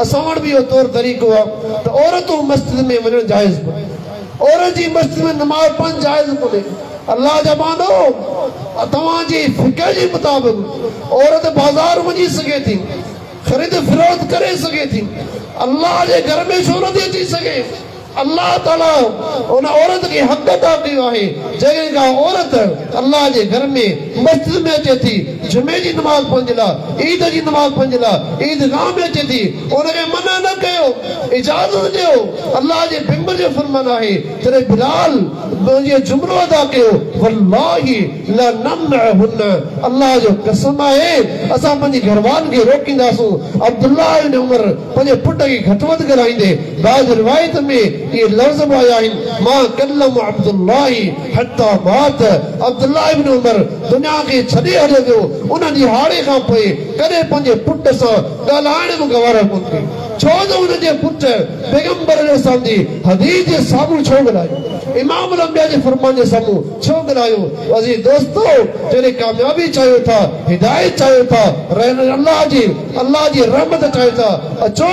असां वटि बि इहो तौर तरीक़ो आहे त औरतूं मस्जिद में वञणु जाइज़ कोन्हे औरत जी मस्जिद में नमाज़ पढ़णु जाइज़ कोन्हे अल्लाह जा बांदो तव्हांजी फिक़ह जे मुताबिक़ औरत बाज़ार वञी सघे थी ख़रीद फ़रोख्त करे सघे थी अल्लाह जे घर में छो नथी अची सघे अल्लाह ताला उन औरत खे हक़ अदा कयो आहे जंहिं का औरत अल्लाह जे घर में मस्जिद में अचे थी जुमे जी नमाज़ पढ़ण लाइ ईद जी नमाज़ पढ़ण लाइ ईदगाह में अचे थी उनखे मना न कयो इजाज़त ॾियो अल्लाह जे पैगंबर जो फरमान आहे जॾहिं बिलाल मुंहिंजो जुमलो अदा कयो वल्लाही लनमनअहुन अल्लाह जो कसम आहे असां पंहिंजी घरवारनि खे रोकींदासूं अब्दुल्लाह इब्न उमर पंहिंजे पुट खे घटि वधि ॻाल्हाईंदे बाज़ रिवायत में ये लफ्ज़ आया है मां कल्लम अब्दुल्लाह हत्ता मात अब्दुल्लाह इब्न उमर दुनिया के छॾे हलियो वियो उन ॾींहुं हाणे खां पोइ कॾहिं पंहिंजे पुट सां ॻाल्हाइण में गवारा कोन कई छो त उनजे पुट पैगंबर अलैहि जी हदीस जे साम्हूं छो ॻाल्हायो इमाम अल-अंबिया जे फरमान जे साम्हूं छो ॻाल्हायो अज़ीज़ दोस्तो जॾहिं कामयाबी चाहियो था हिदायत चाहियो था अल्लाह जी रहमत चाहियो था अचो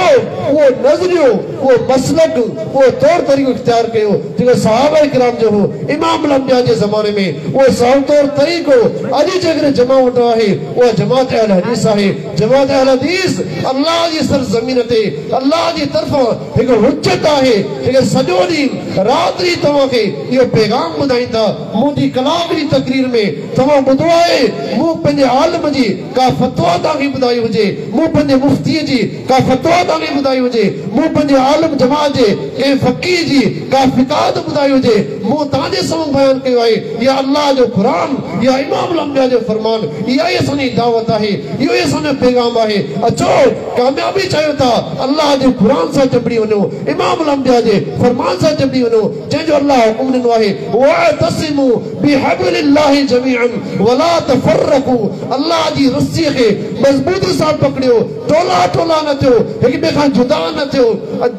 उहो नज़रियो उहो मसलक उहो तौर तरीक़ो इख्तियार कयो जेको सहाबा किराम जो हो इमाम अल-अंबिया जे ज़माने में उहो साओ तौर तरीक़ो अॼु जेकॾहिं जमा वठो आहे उहा जमात अहल हदीस आहे जमात अहल हदीस अल्लाह जी सरज़मीन ते अल्लाह जी तरफ़ां हिकु हुज्जत आहे जेके सॼो ॾींहुं राति तव्हांखे इहो पैगाम ॿुधाईंदा मुंहिंजी कलाक जी तकरीर में तव्हां ॿुधो आहे मूं पंहिंजे आलिम जी का फतवा तव्हांखे ॿुधाई हुजे मूं पंहिंजे मुफ़्तीअ जी का फतवा तव्हांखे ॿुधाई हुजे मूं पंहिंजे आलिम जमात जे कंहिं फ़क़ीह जी का फ़िक़ाहत ॿुधाई हुजे मूं तव्हांजे साम्हूं बयानु कयो आहे या अल्लाह जो क़ुरान या इमाम अल-अंबिया जो फरमान इहा ई असांजी दावत आहे इहो ई असांजो पैगाम आहे अचो कामयाबी चाहियो था अल्लाह जे क़ुरान सां चंबड़ी वञो इमाम अल-अंबिया जे फरमान सां चंबड़ी वञो जंहिंजो अल्लाह हुकुम ॾिनो आहे वअतसिमू बिहब्लिल्लाहि जमीअन वला तफरकू अल्लाह जी रस्सीअ खे मज़बूती सां पकड़ियो टोला टोला न थियो हिक ॿिए खां जुदा न थियो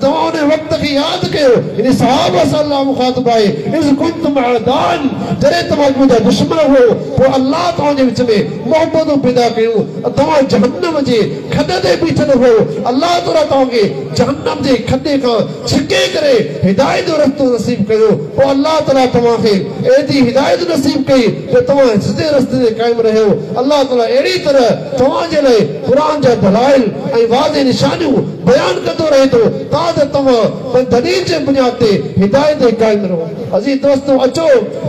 तव्हां उन वक़्त खे यादि कयो इन सहाबा सां अल्लाह मुखातिब आहे इज़ कुंतुम अअदान जॾहिं तव्हां मुंहिंजा दुश्मन हो पोइ अल्लाह तव्हांजे विच में मोहबतूं पैदा कयूं तव्हां जहन्नम जे खॾे ते बीठल हो अल्लाह ताला तव्हांखे जहन्नम जे खॾे खां छिके करे हिदायत जो रस्तो नसीब कयो पोइ अल्लाह ताला तव्हांखे एॾी हिदायत नसीब कई जो तव्हां सिधे रस्ते ते क़ाइमु रहियो अल्लाह ताला अहिड़ी तरह तव्हांजे लाइ क़ुरान जा दलाइल ऐं वाज़े निशानियूं बयान कंदो रहे थो त तव्हां दलील जे बुनियाद ते हिदायत ते क़ाइमु रहो अज़ीज़ दोस्तो अचो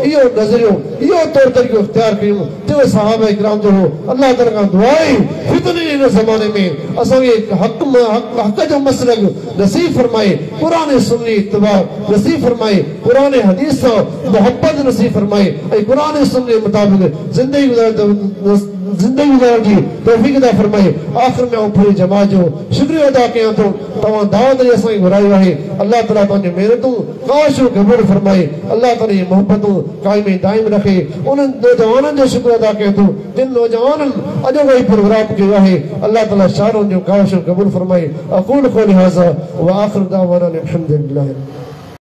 इहो नज़रियो इहो तौर तरीक़ो इख्तियार कयूं जो सहाबा किराम जो हो अल्लाह ताला खां दुआ आहे फितने इन ज़माने में असांखे हक़ जो मसलक नसीब फरमाए क़ुरान सुन्नी इत्तिबा नसीब फरमाए क़ुरान हदीस सां मोहब्बत नसीब फरमाए ऐं क़ुरान सुन्नी जे मुताबिक़ ज़िंदगी गुज़ारण जी तौफ़ीक़ अता फरमाए आख़िर में आऊं पूरी जमात जो शुक्रिया अदा कयां थो तव्हां दावत ॾेई असांखे घुरायो आहे अल्लाह ताला तव्हांजी महिनतूं काशो क़बूल फरमाए अल्लाह ताला जी मोहब्बतूं क़ाइम ऐं दाइम रखे उन्हनि नौजवाननि जो शुक्र अदा कयां थो जिन नौजवाननि अॼोको ई प्रोग्राम कयो आहे अल्लाह ताला शारनि जो काशो क़बूल फरमाए अक़ूलु क़ौली हाज़ा व आख़िरु दावाना अनिल हम्दुलिल्लाह।